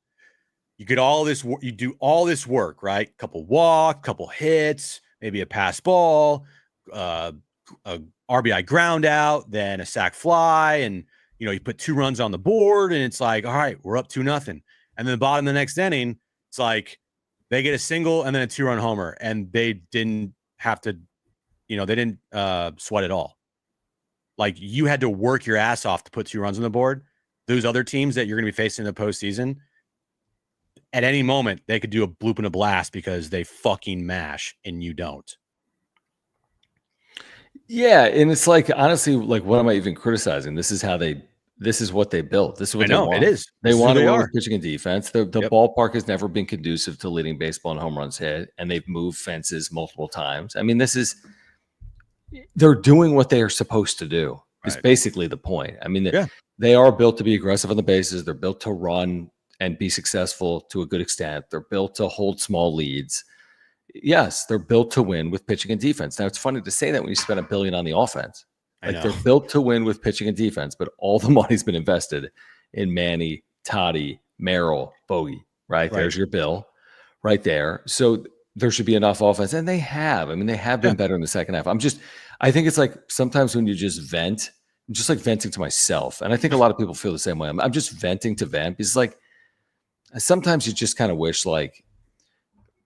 You get all this, you do all this work, right? Couple walk, couple hits, maybe a pass ball, a RBI ground out, then a sac fly, and you put 2 runs on the board, and it's like, all right, we're up 2-0. And then the bottom of the next inning, it's like they get a single and then a 2-run homer, and they didn't have to, they didn't sweat at all. Like you had to work your ass off to put 2 runs on the board. Those other teams that you're going to be facing in the postseason, at any moment, they could do a bloop and a blast because they fucking mash and you don't. Yeah, and it's like, honestly, like, what am I even criticizing? This is what they built. This is what they want. It is. They want to win with pitching and defense. The ballpark has never been conducive to leading baseball in home runs hit, and they've moved fences multiple times. I mean, they're doing what they are supposed to do. Is basically the point. I mean, they are built to be aggressive on the bases. They're built to run and be successful to a good extent. They're built to hold small leads. Yes, they're built to win with pitching and defense. Now, it's funny to say that when you spend $1 billion on the offense. Like, they're built to win with pitching and defense, but all the money's been invested in Manny, Toddy, Merrill, Bogey, right? There's your bill right there. So there should be enough offense, and they have. I mean, they have been better in the second half. I think it's like sometimes when you just vent, I'm just like venting to myself. And I think a lot of people feel the same way. I'm just venting to vent. It's like sometimes you just kind of wish like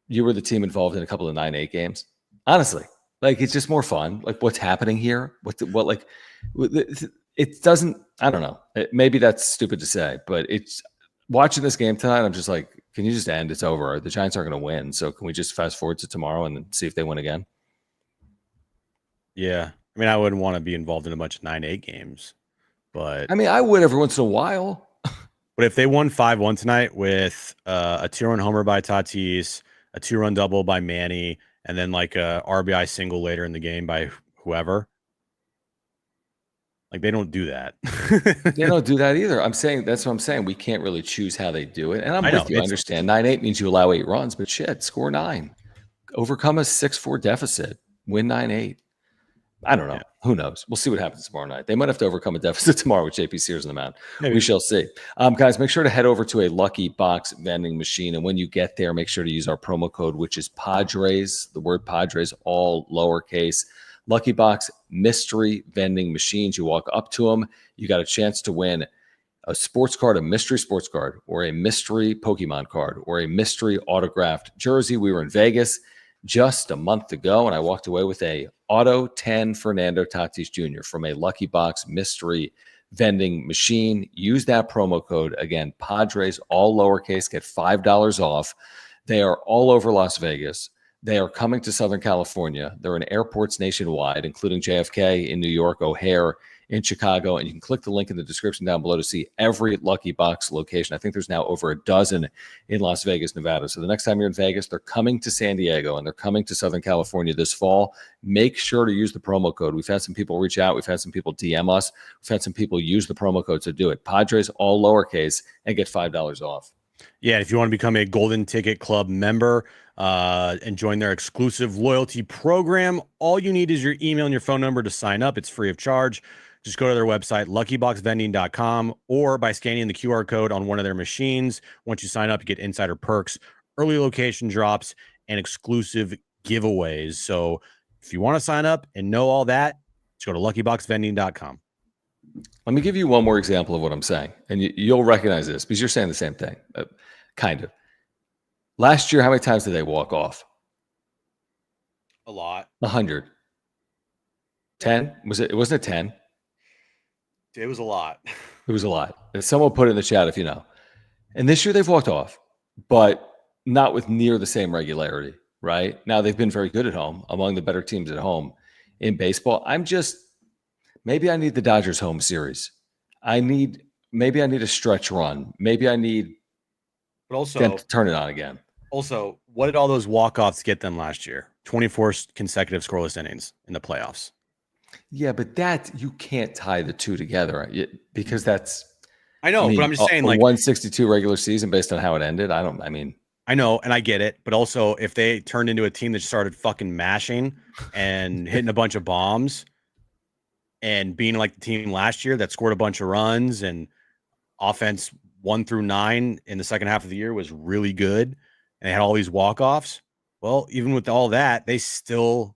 you were the team involved in a couple of 9-8 games. Honestly, like it's just more fun. Like what's happening here? It doesn't, I don't know. Maybe that's stupid to say, but it's watching this game tonight. I'm just like, can you just end? It's over. The Giants aren't going to win. So can we just fast forward to tomorrow and see if they win again? Yeah. I mean, I wouldn't want to be involved in a bunch of 9-8 games, but I mean, I would every once in a while. But if they won 5-1 tonight with a 2-run homer by Tatis, a 2-run double by Manny, and then like a RBI single later in the game by whoever, like they don't do that. They don't do that either. That's what I'm saying. We can't really choose how they do it. And I'm with you. I understand 9-8 means you allow 8 runs, but shit, score 9, overcome a 6-4 deficit, win 9-8. I don't know. Yeah. Who knows? We'll see what happens tomorrow night. They might have to overcome a deficit tomorrow with JP Sears on the mound. Maybe. We shall see. Guys, make sure to head over to a Lucky Box vending machine. And when you get there, make sure to use our promo code, which is Padres, the word Padres, all lowercase. Lucky Box mystery vending machines. You walk up to them, you got a chance to win a sports card, a mystery sports card, or a mystery Pokemon card, or a mystery autographed jersey. We were in Vegas just a month ago, and I walked away with a Auto 10 Fernando Tatis Jr. from a Lucky Box mystery vending machine. Use that promo code. Again, Padres, all lowercase, get $5 off. They are all over Las Vegas. They are coming to Southern California. They're in airports nationwide, including JFK in New York, O'Hare in Chicago. And you can click the link in the description down below to see every Lucky Box location. I think there's now over a dozen in Las Vegas, Nevada. So the next time you're in Vegas, they're coming to San Diego and they're coming to Southern California this fall. Make sure to use the promo code. We've had some people reach out. We've had some people DM us. We've had some people use the promo code to do it. Padres, all lowercase, and get $5 off. Yeah, if you want to become a Golden Ticket Club member and join their exclusive loyalty program, all you need is your email and your phone number to sign up. It's free of charge. Just go to their website, luckyboxvending.com, or by scanning the QR code on one of their machines. Once you sign up, you get insider perks, early location drops, and exclusive giveaways. So if you want to sign up and know all that, just go to luckyboxvending.com. Let me give you one more example of what I'm saying, and you'll recognize this because you're saying the same thing, kind of. Last year, how many times did they walk off? A lot. 100. 10? It wasn't a 10? It was a lot. It was a lot. Someone put it in the chat if you know. And this year they've walked off, but not with near the same regularity, right? Now they've been very good at home, among the better teams at home in baseball. Maybe I need the Dodgers home series. Maybe I need a stretch run. Maybe I need them to turn it on again. Also, what did all those walk-offs get them last year? 24 consecutive scoreless innings in the playoffs. Yeah, but you can't tie the two together because that's. I know, but I'm just saying, like 162 regular season based on how it ended. I know, and I get it, but also if they turned into a team that started fucking mashing and hitting a bunch of bombs and being like the team last year that scored a bunch of runs and offense 1 through 9 in the second half of the year was really good, and they had all these walk-offs. Well, even with all that, they still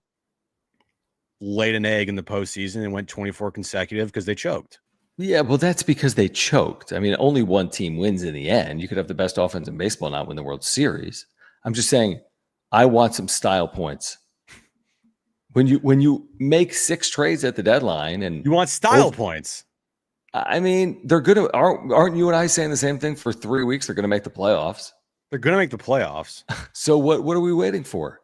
laid an egg in the postseason and went 24 consecutive because they choked. Yeah, well, that's because they choked. I mean, only one team wins in the end. You could have the best offense in baseball, not win the World Series. I'm just saying, I want some style points. When you make 6 trades at the deadline, and you want style points. I mean, they're gonna aren't you and I saying the same thing for 3 weeks? They're gonna make the playoffs. They're gonna make the playoffs. So what are we waiting for?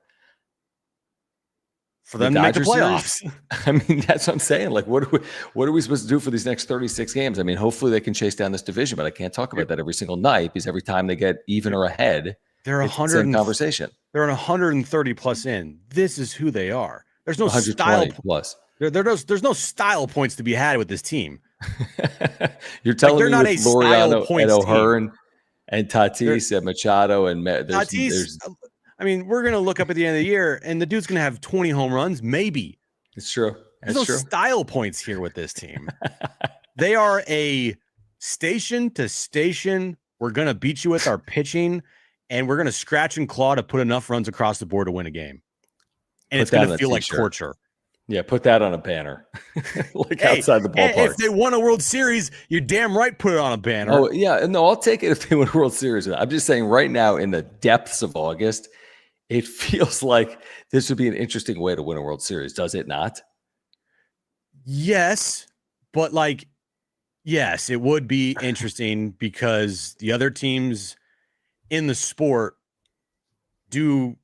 For them to make the playoffs. I mean, that's what I'm saying. Like, what are we supposed to do for these next 36 games? I mean, hopefully they can chase down this division, but I can't talk about that every single night because every time they get even or ahead, they're it's the same conversation. They're 130 plus in. This is who they are. There's no 120 style plus. There's no style points to be had with this team. You're telling me not with a Laureano style and O'Hearn team. And Tatis and Machado and Tatis. I mean, we're going to look up at the end of the year, and the dude's going to have 20 home runs, maybe. It's true. There's no style points here with this team. They are a station to station. We're going to beat you with our pitching, and we're going to scratch and claw to put enough runs across the board to win a game. And it's going to feel like torture. Yeah, put that on a banner, like outside the ballpark. If they won a World Series, you're damn right put it on a banner. Oh, yeah. No, I'll take it if they win a World Series. I'm just saying right now in the depths of August, it feels like this would be an interesting way to win a World Series, does it not? Yes, but yes, it would be interesting because the other teams in the sport do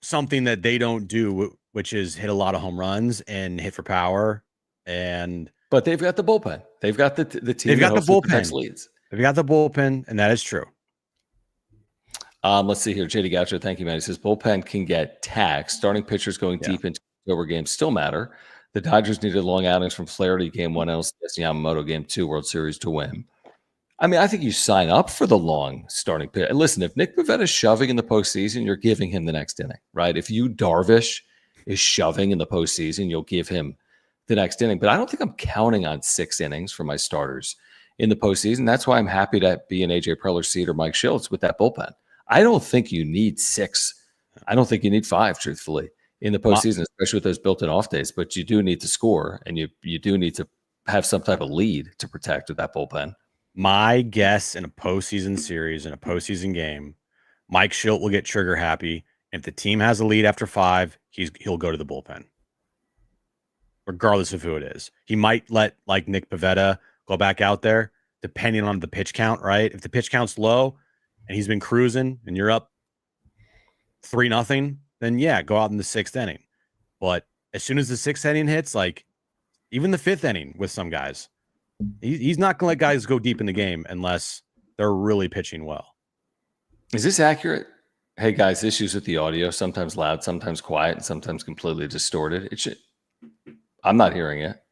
something that they don't do, which is hit a lot of home runs and hit for power. But they've got the bullpen. They've got the team. They've got the bullpen leads. They've got the bullpen, and that is true. Let's see here. JD Goucher, thank you, man. He says bullpen can get taxed. Starting pitchers going deep into October games still matter. The Dodgers needed long outings from Flaherty game 1, LCS Yamamoto game 2, World Series to win. I mean, I think you sign up for the long starting pitch. Listen, if Nick Pivetta is shoving in the postseason, you're giving him the next inning, right? If you Darvish is shoving in the postseason, you'll give him the next inning. But I don't think I'm counting on 6 innings for my starters in the postseason. That's why I'm happy to be in AJ Preller's seat or Mike Schultz with that bullpen. I don't think you need 6. I don't think you need 5, truthfully, in the postseason, especially with those built-in off days. But you do need to score, and you do need to have some type of lead to protect with that bullpen. My guess in a postseason series, in a postseason game, Mike Schilt will get trigger happy. If the team has a lead after 5, he'll go to the bullpen, regardless of who it is. He might let Nick Pavetta go back out there, depending on the pitch count, right? If the pitch count's low and he's been cruising and you're up 3-0, then yeah, go out in the 6th inning. But as soon as the 6th inning hits, even the 5th inning with some guys. He's not going to let guys go deep in the game unless they're really pitching well. Is this accurate? Hey guys, issues with the audio, sometimes loud, sometimes quiet, and sometimes completely distorted. I'm not hearing it.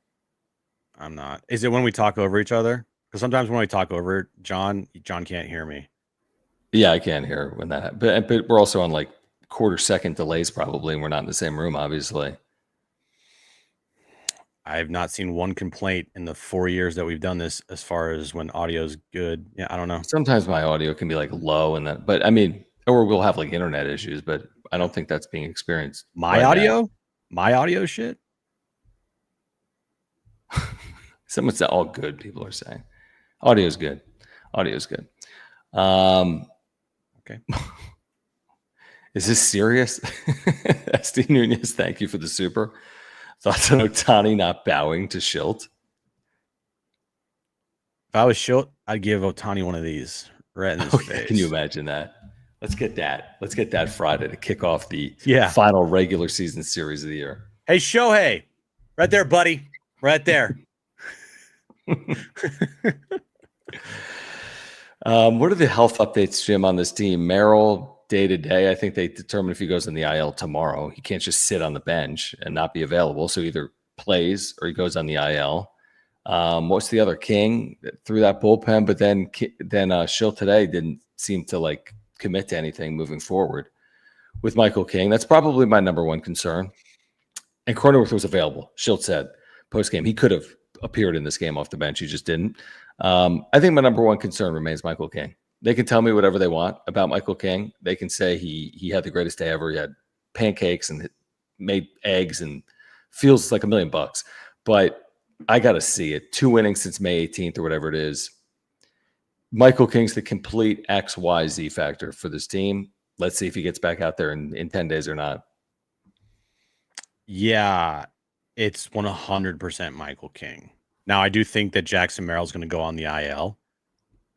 I'm not. Is it when we talk over each other? Because sometimes when we talk over John can't hear me. Yeah, I can't hear when that happens. But we're also on like quarter-second delays probably, and we're not in the same room, obviously. I have not seen one complaint in the 4 years that we've done this as far as when audio's good. Yeah, I don't know. Sometimes my audio can be like low and that, but I mean, or we'll have like internet issues, but I don't think that's being experienced. My audio shit. Someone said all good, people are saying. Audio's good. Okay. Is this serious? SD Nunez, thank you for the super. Thoughts on Ohtani not bowing to Schilt? If I was Schilt, I'd give Ohtani one of these right in his face. Can you imagine that? Let's get that Friday to kick off the final regular season series of the year. Hey, Shohei. Right there, buddy. Right there. What are the health updates, Jim, on this team? Merrill, day to day, I think they determine if he goes in the IL tomorrow. He can't just sit on the bench and not be available. So either plays or he goes on the IL. What's the other? King through that bullpen, but then Schilt today didn't seem to like commit to anything moving forward with Michael King. That's probably my number one concern. And Cronenworth was available. Schilt said post-game he could have appeared in this game off the bench. He just didn't. I think my number one concern remains Michael King. They can tell me whatever they want about Michael King. They can say he had the greatest day ever. He had pancakes and made eggs and feels like $1 million. But I got to see it. 2 innings since May 18th or whatever it is. Michael King's the complete XYZ factor for this team. Let's see if he gets back out there in 10 days or not. Yeah, it's 100% Michael King. Now, I do think that Jackson Merrill's going to go on the IL.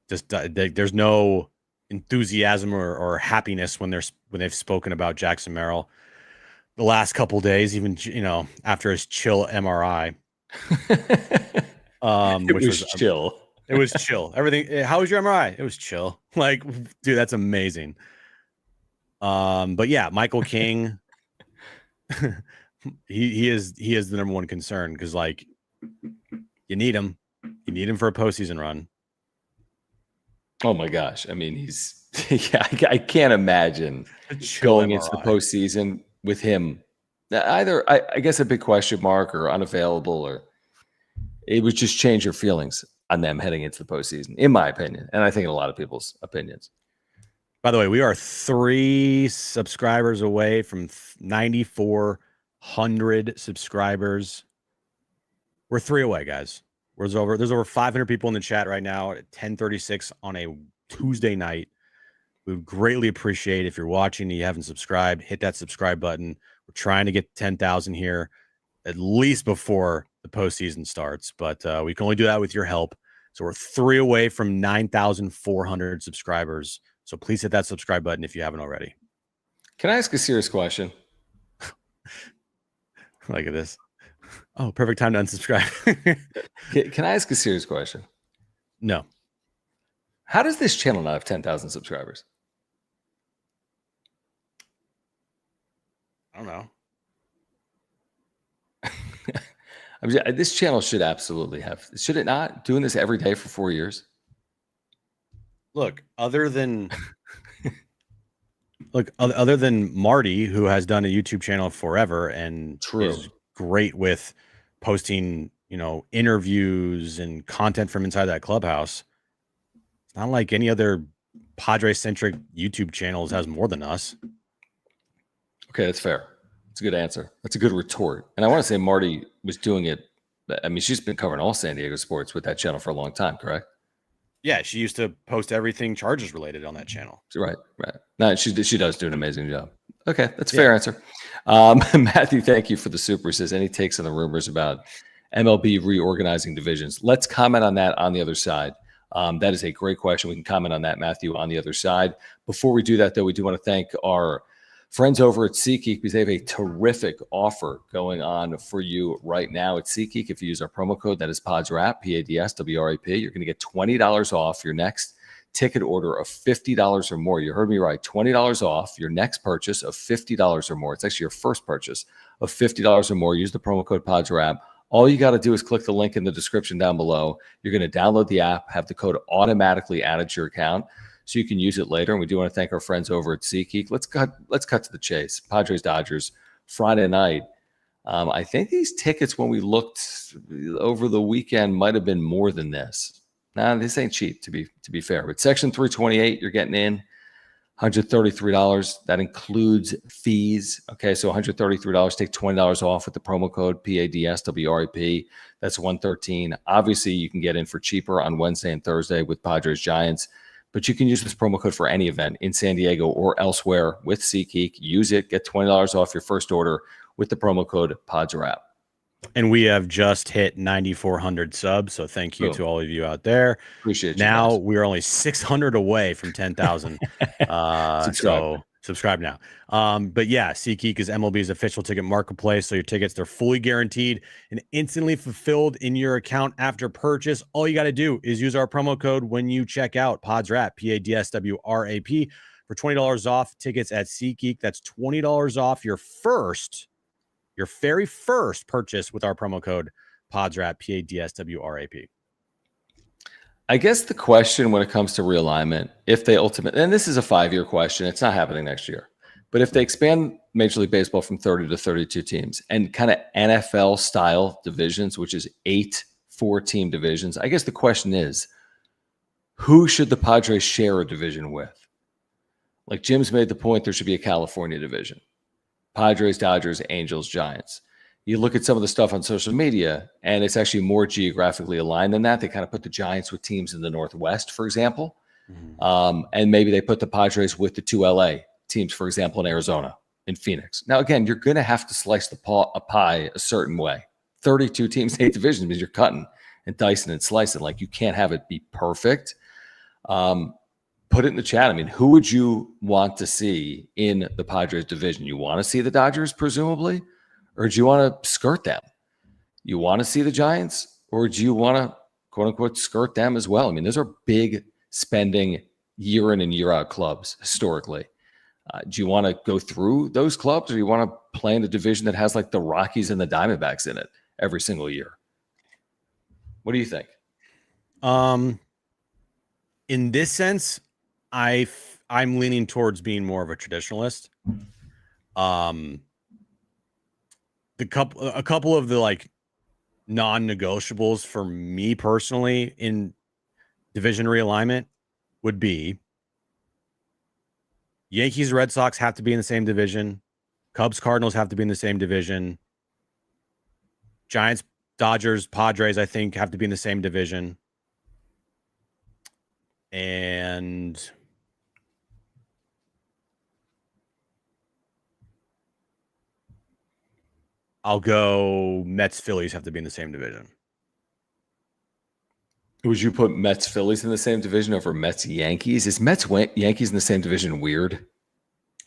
Just there's no enthusiasm or happiness when they've spoken about Jackson Merrill the last couple of days, even after his chill MRI. It was chill. It was chill. Everything. How was your MRI? It was chill. Like, dude, that's amazing. But yeah, Michael King. he is the number one concern because like you need him for a postseason run. Oh my gosh. I mean, I can't imagine going into the postseason with him. Either, I guess, a big question mark or unavailable, or it would just change your feelings on them heading into the postseason, in my opinion. And I think in a lot of people's opinions. By the way, we are 3 subscribers away from 9,400 subscribers. We're 3 away, guys. There's over 500 people in the chat right now at 10:36 on a Tuesday night. We would greatly appreciate if you're watching and you haven't subscribed, hit that subscribe button. We're trying to get 10,000 here at least before the postseason starts, but we can only do that with your help. So we're 3 away from 9,400 subscribers. So please hit that subscribe button if you haven't already. Can I ask a serious question? Look at this. Oh, perfect time to unsubscribe. Can I ask a serious question? No. How does this channel not have 10,000 subscribers? I don't know. This channel should absolutely have. Should it not? Doing this every day for 4 years? Look, other than Marty, who has done a YouTube channel forever and is great with posting, interviews and content from inside that clubhouse. It's not like any other Padres-centric YouTube channels has more than us. Okay, that's fair. That's a good answer. That's a good retort. And I want to say Marty was doing it. I mean, she's been covering all San Diego sports with that channel for a long time, correct? Yeah, she used to post everything Chargers related on that channel. Right. No, she does do an amazing job. Okay, that's a fair answer. Matthew, thank you for the super. He says, any takes on the rumors about MLB reorganizing divisions? Let's comment on that on the other side. That is a great question. We can comment on that, Matthew, on the other side. Before we do that, though, we do want to thank our Friends over at SeatGeek, because they have a terrific offer going on for you right now at SeatGeek. If you use our promo code, that is PODSWRAP, PADSWRAP, you're going to get $20 off your next ticket order of $50 or more. You heard me right, $20 off your next purchase of $50 or more. It's actually your first purchase of $50 or more. Use the promo code PODSWRAP. All you got to do is click the link in the description down below. You're going to download the app, have the code automatically added to your account, so you can use it later. And we do want to thank our friends over at SeatGeek. Let's cut to the chase. Padres Dodgers Friday night. I think these tickets, when we looked over the weekend, might have been more than this. Nah, this ain't cheap to be fair. But Section 328, you're getting in $133. That includes fees. Okay, so $133. Take $20 off with the promo code PADSWRAP. That's $113. Obviously, you can get in for cheaper on Wednesday and Thursday with Padres Giants. But you can use this promo code for any event in San Diego or elsewhere with SeatGeek. Use it. Get $20 off your first order with the promo code PODSWRAP. And we have just hit 9,400 subs. So thank you to all of you out there. Appreciate you. Now we're only 600 away from 10,000. So subscribe now. But yeah, SeatGeek is MLB's official ticket marketplace. So your tickets, they're fully guaranteed and instantly fulfilled in your account after purchase. All you got to do is use our promo code when you check out, PODSWRAP, PADSWRAP, for $20 off tickets at SeatGeek. That's $20 off your very first purchase with our promo code PODSWRAP, PADSWRAP. I guess the question when it comes to realignment, if they ultimately, and this is a 5-year question, it's not happening next year, but if they expand Major League Baseball from 30 to 32 teams and kind of NFL style divisions, which is 8 4-team divisions, I guess the question is, who should the Padres share a division with? Like Jim's made the point, there should be a California division. Padres, Dodgers, Angels, Giants. You look at some of the stuff on social media, and it's actually more geographically aligned than that. They kind of put the Giants with teams in the Northwest, for example. And maybe they put the Padres with the 2 LA teams, for example, in Arizona, in Phoenix. Now, again, you're going to have to slice the pie a certain way. 32 teams, 8 divisions means you're cutting and dicing and slicing. Like, you can't have it be perfect. Put it in the chat. I mean, who would you want to see in the Padres division? You want to see the Dodgers, presumably? Or do you want to skirt them? You want to see the Giants? Or do you want to, quote unquote, skirt them as well? I mean, those are big spending year in and year out clubs historically. Do you want to go through those clubs, or do you want to play in a division that has like the Rockies and the Diamondbacks in it every single year? What do you think? In this sense, I'm leaning towards being more of a traditionalist. A couple of the like non-negotiables for me personally in division realignment would be Yankees, Red Sox have to be in the same division. Cubs, Cardinals have to be in the same division. Giants, Dodgers, Padres, I think, have to be in the same division. And I'll go Mets, Phillies have to be in the same division. Would you put Mets, Phillies in the same division over Mets, Yankees? Is Mets, Yankees in the same division weird?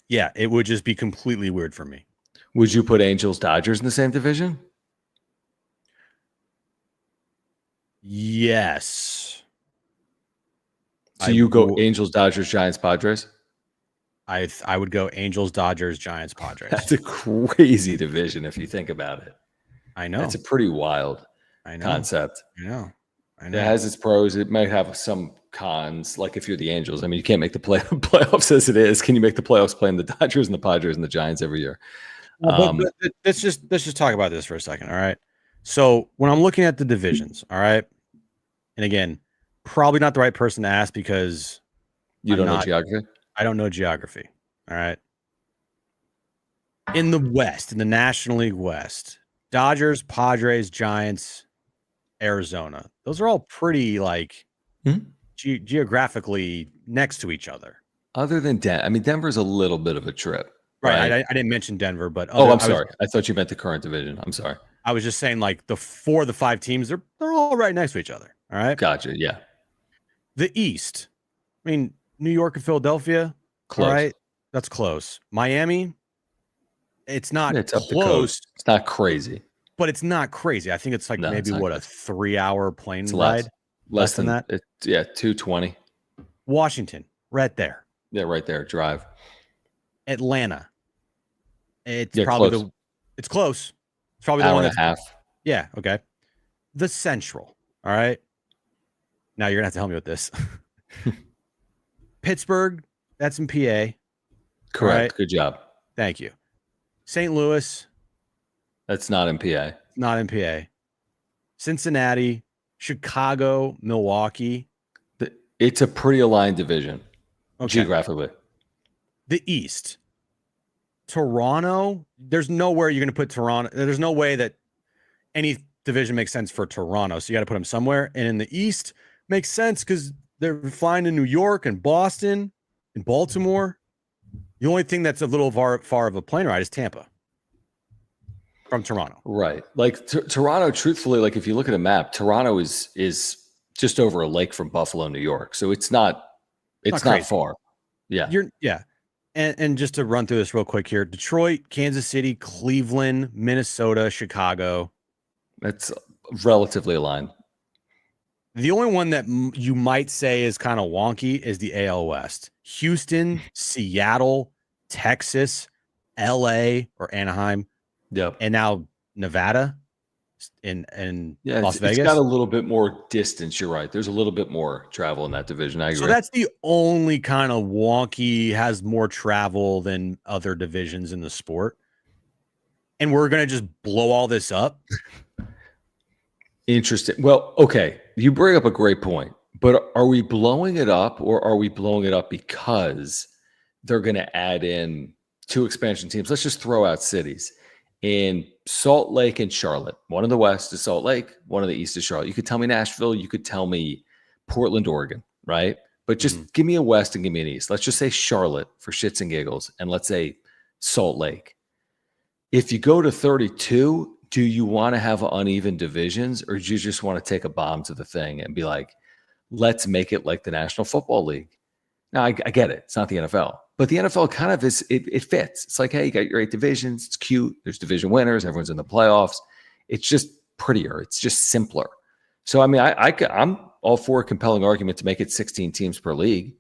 Yeah, it would just be completely weird for me. Would you put Angels, Dodgers in the same division? Yes. So you go Angels, Dodgers, Giants, Padres? I would go Angels, Dodgers, Giants, Padres. That's a crazy division if you think about it. I know. That's a pretty wild concept. I know. It has its pros. It might have some cons. Like if you're the Angels, I mean, you can't make the playoffs as it is. Can you make the playoffs playing the Dodgers and the Padres and the Giants every year? But let's just talk about this for a second. All right. So when I'm looking at the divisions, all right, and again, probably not the right person to ask because you don't know geography. I don't know geography. All right. In the West, in the National League West, Dodgers, Padres, Giants, Arizona. Those are all pretty like geographically next to each other. Other than Denver's a little bit of a trip. Right. I didn't mention Denver, but I'm sorry. I thought you meant the current division. I'm sorry. I was just saying like the 5 teams, they're all right next to each other. All right. Gotcha. Yeah. The East. I mean, New York and Philadelphia. Close. All right. That's close. Miami, it's not It's up the close, coast. It's not crazy. but it's not crazy. I think it's like No, maybe it's not a crazy. 3-hour plane It's ride. Less than that. 220. Washington, right there. Yeah, right there. Drive. Atlanta. It's close. It's close. It's probably the Hour one and a half. Yeah, okay. The Central. All right. Now you're gonna have to help me with this. Pittsburgh, that's in PA. Correct. Right? Good job. Thank you. St. Louis. That's not in PA. Not in PA. Cincinnati, Chicago, Milwaukee. It's a pretty aligned division geographically. The East. Toronto. There's nowhere you're going to put Toronto. There's no way that any division makes sense for Toronto. So you got to put them somewhere. And in the East makes sense because they're flying to New York and Boston and Baltimore. The only thing that's a little far of a plane ride is Tampa from Toronto. Right. Like Toronto, truthfully, like if you look at a map, Toronto is just over a lake from Buffalo, New York. So it's not far. Yeah. And just to run through this real quick here, Detroit, Kansas City, Cleveland, Minnesota, Chicago. That's relatively aligned. The only one that you might say is kind of wonky is the AL West. Houston, Seattle, Texas, LA or Anaheim. Yep. And now Nevada in Las Vegas. It's got a little bit more distance. You're right. There's a little bit more travel in that division. I agree. So that's the only kind of wonky, has more travel than other divisions in the sport. And we're going to just blow all this up. Interesting. Well, okay. You bring up a great point, but are we blowing it up or are we blowing it up because they're going to add in 2 expansion teams? Let's just throw out cities. In Salt Lake and Charlotte. One in the west is Salt Lake, one in the east is Charlotte. You could tell me Nashville, you could tell me Portland, Oregon, right? But just give me a west and give me an east. Let's just say Charlotte for shits and giggles, and let's say Salt Lake. If you go to 32, do you want to have uneven divisions, or do you just want to take a bomb to the thing and be like, let's make it like the National Football League? Now, I get it. It's not the NFL. But the NFL kind of is, it fits. It's like, hey, you got your 8 divisions. It's cute. There's division winners. Everyone's in the playoffs. It's just prettier. It's just simpler. So, I mean, I'm all for a compelling argument to make it 16 teams per league.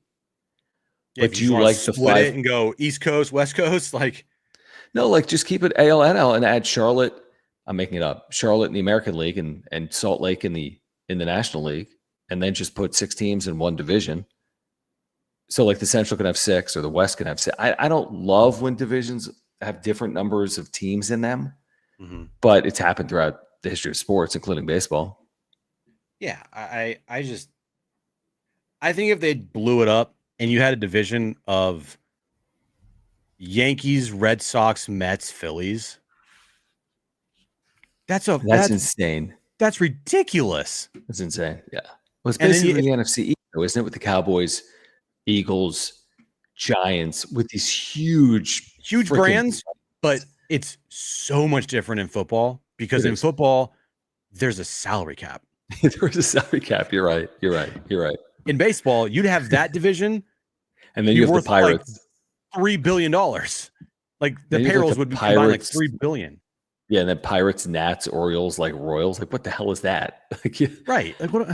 Yeah, but do you like the 5 it and go East Coast, West Coast? Like, no, like just keep it AL, NL and add Charlotte. I'm making it up. Charlotte in the American League and Salt Lake in the National League, and then just put 6 teams in one division. So like the Central can have 6 or the West can have 6. I don't love when divisions have different numbers of teams in them, but it's happened throughout the history of sports, including baseball. Yeah, I think if they blew it up and you had a division of Yankees, Red Sox, Mets, Phillies, that's insane. That's ridiculous. That's insane. Yeah. Well, it's basically the NFC East, though, isn't it? With the Cowboys, Eagles, Giants, with these huge brands, but it's so much different in football because in football, there's a salary cap. There's a salary cap. You're right. In baseball, you'd have that division, and then you have the Pirates, like $3 billion. Like the payrolls would be combined like $3 billion. Yeah, and then Pirates, Nats, Orioles, like Royals. Like, what the hell is that? Right. Like what?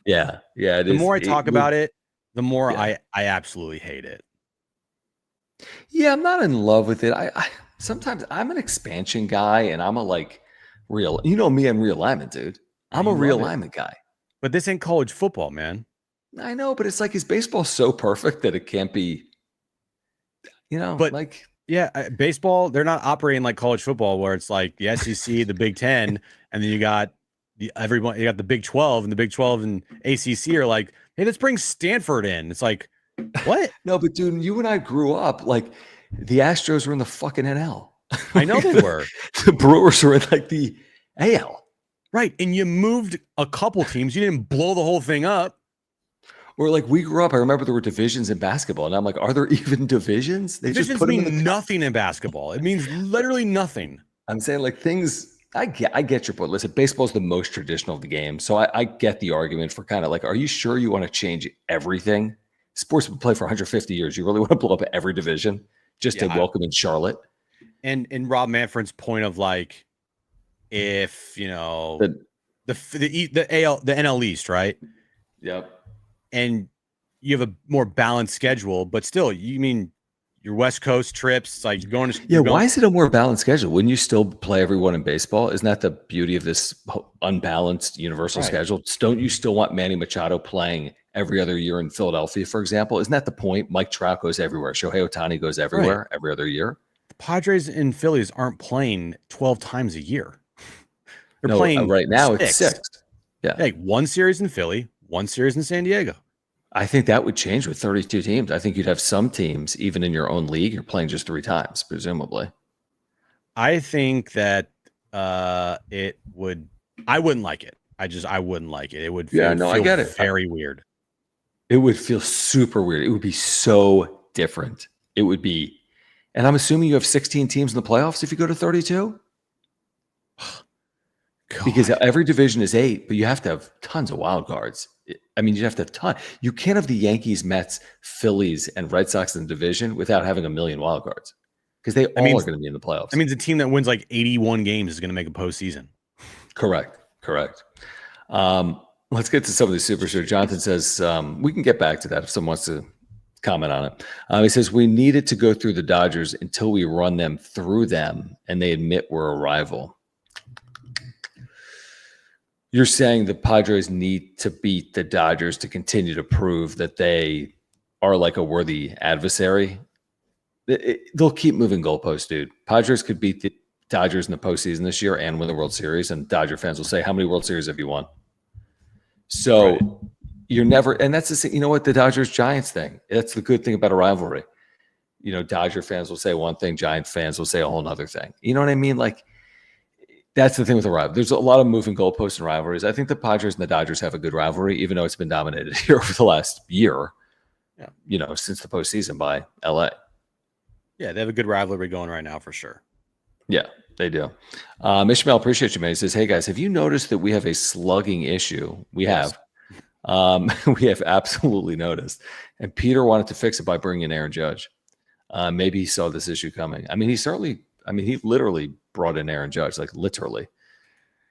Yeah. The more I talk about it, the more I absolutely hate it. Yeah, I'm not in love with it. I sometimes I'm an expansion guy, and I'm a like real. You know me and realignment, dude. I'm a realignment guy. But this ain't college football, man. I know, but it's like, is baseball so perfect that it can't be? But like, yeah, baseball, they're not operating like college football, where it's like the SEC, the Big Ten, and then you got everyone. You got the Big 12, and the Big 12 and ACC are like, hey, let's bring Stanford in. It's like, what? No, but dude, you and I grew up like the Astros were in the fucking NL. I know they were. The Brewers were in like the AL. Right. And you moved a couple teams. You didn't blow the whole thing up. Or like we grew up, I remember there were divisions in basketball. And I'm like, are there even divisions? They divisions just put mean them in nothing in basketball. It means literally nothing. I'm saying like things, I get your point. Listen, baseball is the most traditional of the game. So I get the argument for kind of like, are you sure you want to change everything? Sports have been played for 150 years. You really want to blow up every division? just to welcome in Charlotte. And Rob Manfred's point of like, if you know the NL East, right? Yep. And you have a more balanced schedule, but still, you mean your West Coast trips, like you're going to why is it a more balanced schedule? Wouldn't you still play everyone in baseball? Isn't that the beauty of this unbalanced universal schedule? Don't you still want Manny Machado playing every other year in Philadelphia, for example? Isn't that the point? Mike Trout goes everywhere. Shohei Ohtani goes everywhere every other year. The Padres and Phillies aren't playing 12 times a year. They're playing right now. It's 6. Yeah, like one series in Philly, one series in San Diego. I think that would change with 32 teams. I think you'd have some teams, even in your own league, you're playing just 3 times, presumably. I think that it would. I wouldn't like it. I wouldn't like it. It would feel, I get it. Very weird. It would feel super weird. It would be so different. It would be, and I'm assuming you have 16 teams in the playoffs if you go to 32. Because every division is 8, but you have to have tons of wild cards. I mean, you have to have ton. You can't have the Yankees, Mets, Phillies, and Red Sox in the division without having a million wild cards, because they all are going to be in the playoffs. That means a team that wins like 81 games is going to make a postseason. Correct. Let's get to some of the super show. Jonathan says we can get back to that if someone wants to comment on it. He says we needed to go through the Dodgers until we run them through them, and they admit we're a rival. You're saying the Padres need to beat the Dodgers to continue to prove that they are like a worthy adversary? They'll keep moving goalposts, dude. Padres could beat the Dodgers in the postseason this year and win the World Series, and Dodger fans will say, how many World Series have you won? So you're never – and that's the – you know what? The Dodgers-Giants thing. That's the good thing about a rivalry. You know, Dodger fans will say one thing, Giant fans will say a whole other thing. You know what I mean? Like – that's the thing with the rivalry. There's a lot of moving goalposts and rivalries. I think the Padres and the Dodgers have a good rivalry, even though it's been dominated here over the last year, since the postseason by LA. Yeah, they have a good rivalry going right now for sure. Yeah, they do. Ishmael, appreciate you, man. He says, hey, guys, have you noticed that we have a slugging issue? We have. We have absolutely noticed. And Peter wanted to fix it by bringing in Aaron Judge. Maybe he saw this issue coming. I mean, he literally brought in Aaron Judge, like literally.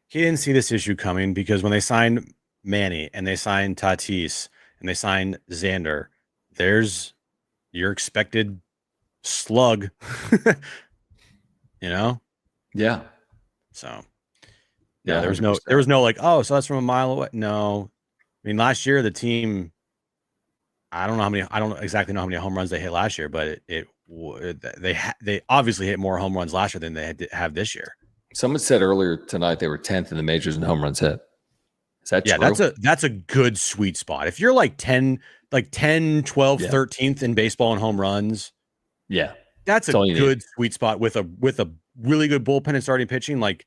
He didn't see this issue coming because when they signed Manny and they signed Tatis and they signed Xander, there's your expected slug, Yeah. So yeah, there was no like, oh, so that's from a mile away. No, I mean, last year the team, I don't exactly know how many home runs they hit last year, but they obviously hit more home runs last year than they have this year. Someone said earlier tonight they were 10th in the majors in home runs hit. Is that true? That's a good sweet spot. If you're like 10, 12, 13th in baseball in home runs, that's a good sweet spot with a really good bullpen and starting pitching. Like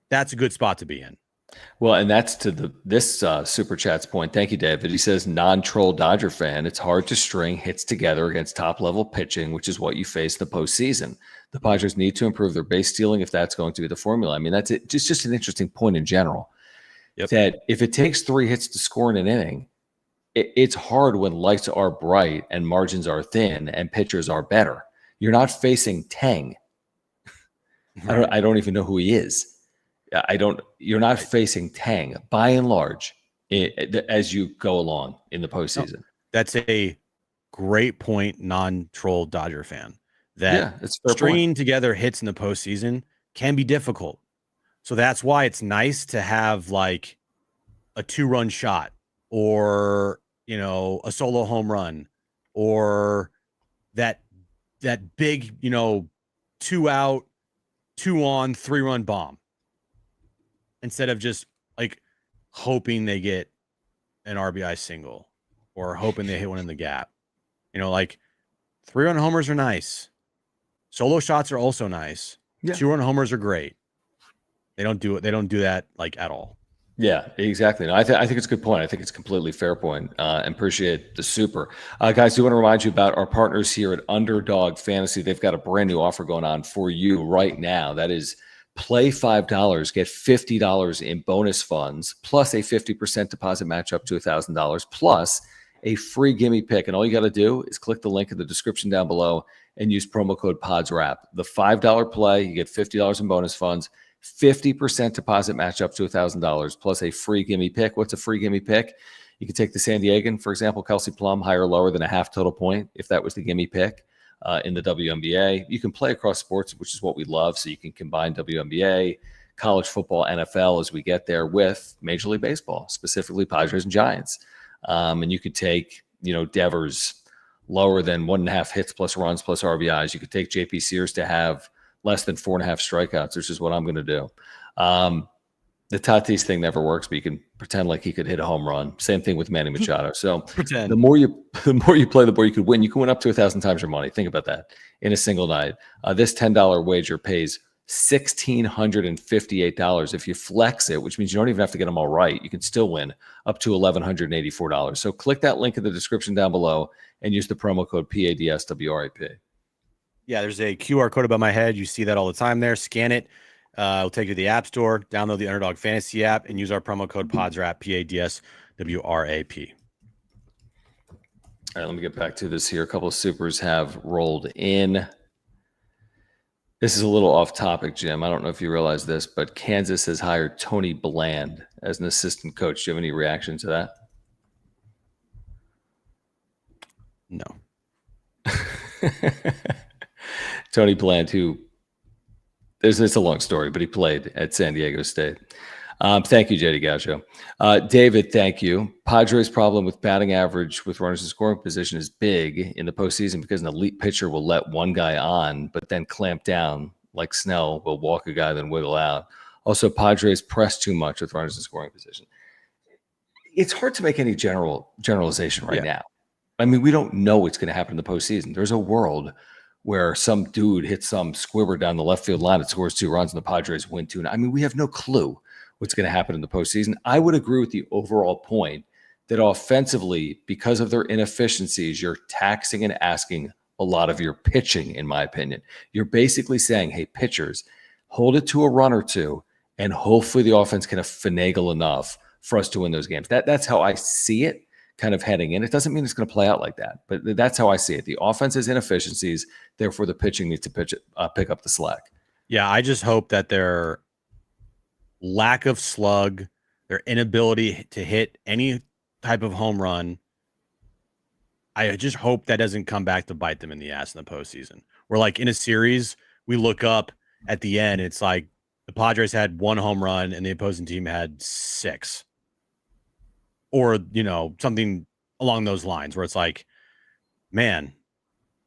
that's a good spot to be in. Well, and that's to this super chat's point. Thank you, David. He says, non-troll Dodger fan, it's hard to string hits together against top-level pitching, which is what you face in the postseason. The Padres need to improve their base stealing if that's going to be the formula. I mean, that's it. Just an interesting point in general. That if it takes 3 hits to score in an inning, it's hard when lights are bright and margins are thin and pitchers are better. You're not facing Tang. Right. I don't even know who he is. You're not facing Tang by and large as you go along in the postseason. No, that's a great point, non-troll Dodger fan. That stringing together hits in the postseason can be difficult. So that's why it's nice to have like a 2-run shot or, a solo home run or that big, 2 out, 2 on, 3-run bomb. Instead of just like hoping they get an RBI single or hoping they hit one in the gap, like 3-run homers are nice. Solo shots are also nice. 2-run homers are great. They don't do it. They don't do that like at all. Yeah, exactly. No, I think it's a good point. I think it's a completely fair point. And appreciate the super. Guys, do want to remind you about our partners here at Underdog Fantasy. They've got a brand new offer going on for you right now. That is play $5, get $50 in bonus funds, plus a 50% deposit match up to $1,000, plus a free gimme pick. And all you got to do is click the link in the description down below and use promo code PODSWRAP. The $5 play, you get $50 in bonus funds, 50% deposit match up to $1,000, plus a free gimme pick. What's a free gimme pick? You can take the San Diegan, for example, Kelsey Plum, higher or lower than a half total point, if that was the gimme pick in the WNBA. You can play across sports, which is what we love, so you can combine WNBA, college football, NFL as we get there with Major League Baseball, specifically Padres and Giants. And you could take, Devers lower than 1.5 hits plus runs plus RBIs. You could take JP Sears to have less than 4.5 strikeouts, which is what I'm going to do. The Tatis thing never works, but you can pretend like he could hit a home run. Same thing with Manny Machado. So Pretend. the more you play, the more you could win. You can win up to 1,000 times your money. Think about that in a single night. This $10 wager pays $1,658. If you flex it, which means you don't even have to get them all right, you can still win up to $1,184. So click that link in the description down below and use the promo code PADSWRAP. Yeah, there's a QR code above my head. You see that all the time there. Scan it. It'll take you to the App Store. Download the Underdog Fantasy app and use our promo code PODSWRAP, PADSWRAP. All right, let me get back to this here. A couple of supers have rolled in. This is a little off topic, Jim. I don't know if you realize this, but Kansas has hired Tony Bland as an assistant coach. Do you have any reaction to that? No. Tony Bland, who it's a long story, but he played at San Diego State. Thank you, JD Gaucho. David, thank you. Padres' problem with batting average with runners in scoring position is big in the postseason because an elite pitcher will let one guy on, but then clamp down like Snell will walk a guy, then wiggle out. Also, Padres press too much with runners in scoring position. It's hard to make any generalization right now. I mean, we don't know what's going to happen in the postseason. There's a world where some dude hits some squibber down the left field line and scores 2 runs and the Padres win 2. I mean, we have no clue what's going to happen in the postseason. I would agree with the overall point that offensively, because of their inefficiencies, you're taxing and asking a lot of your pitching, in my opinion. You're basically saying, hey, pitchers, hold it to a run or two, and hopefully the offense can finagle enough for us to win those games. That's how I see it kind of heading in. It doesn't mean it's going to play out like that, but that's how I see it. The offense has inefficiencies, therefore the pitching needs to pick up the slack. Yeah, I just hope that their lack of slug, their inability to hit any type of home run, I just hope that doesn't come back to bite them in the ass in the postseason. Where like in a series, we look up at the end, it's like the Padres had 1 home run and the opposing team had 6. Or, something along those lines where it's like, man,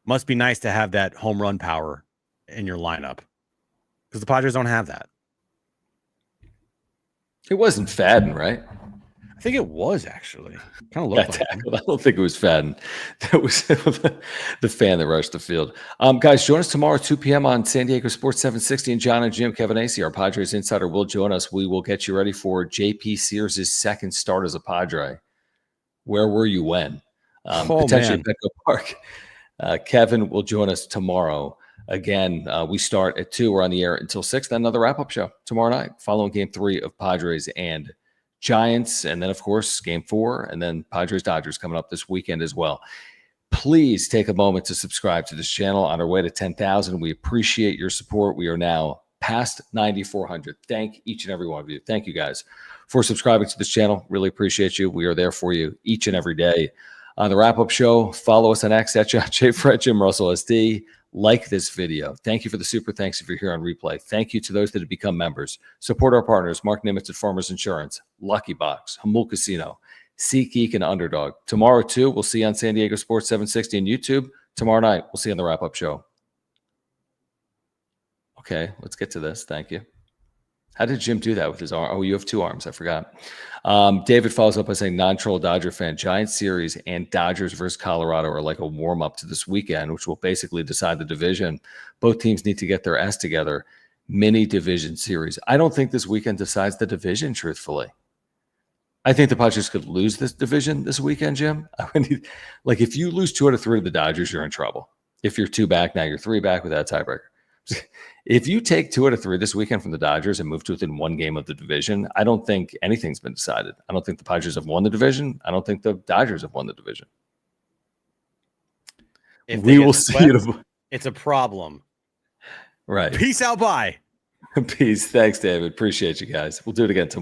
must be nice to have that home run power in your lineup because the Padres don't have that. It wasn't Fadden, right? I think it was actually. Kind of looked like him. I don't think it was Fadden. That was the fan that rushed the field. Guys, join us tomorrow, 2 p.m. on San Diego Sports 760. And John and Jim, Kevin Acey, our Padres insider, will join us. We will get you ready for JP Sears' second start as a Padre. Where were you when? Potentially at Petco Park. Kevin will join us tomorrow. Again, we start at 2. We're on the air until 6. Then another wrap-up show tomorrow night following Game 3 of Padres and Giants. And then, of course, Game 4. And then Padres-Dodgers coming up this weekend as well. Please take a moment to subscribe to this channel on our way to 10,000. We appreciate your support. We are now past 9,400. Thank each and every one of you. Thank you, guys, for subscribing to this channel. Really appreciate you. We are there for you each and every day. On the wrap-up show, follow us on X at John J. Fred, Jim Russell SD. Like this video. Thank you for the super thanks if you're here on replay. Thank you to those that have become members. Support our partners, Mark Nimitz at Farmers Insurance, Lucky Box, Hamul Casino, SeatGeek, and Underdog. Tomorrow, too, we'll see you on San Diego Sports 760 and YouTube. Tomorrow night, we'll see you on the wrap-up show. Okay, let's get to this. Thank you. How did Jim do that with his arm? Oh, you have 2 arms. I forgot. David follows up by saying, non-troll Dodger fan, Giants series and Dodgers versus Colorado are like a warm-up to this weekend, which will basically decide the division. Both teams need to get their S together. Mini division series. I don't think this weekend decides the division, truthfully. I think the Padres could lose this division this weekend, Jim. I mean, like, if you lose 2 out of 3 of the Dodgers, you're in trouble. If you're 2 back, now you're 3 back without a tiebreaker. If you take 2 out of 3 this weekend from the Dodgers and move to within 1 game of the division, I don't think anything's been decided. I don't think the Padres have won the division. I don't think the Dodgers have won the division. We will see it. It's a problem. Right. Peace out. Bye. Peace. Thanks, David. Appreciate you guys. We'll do it again tomorrow.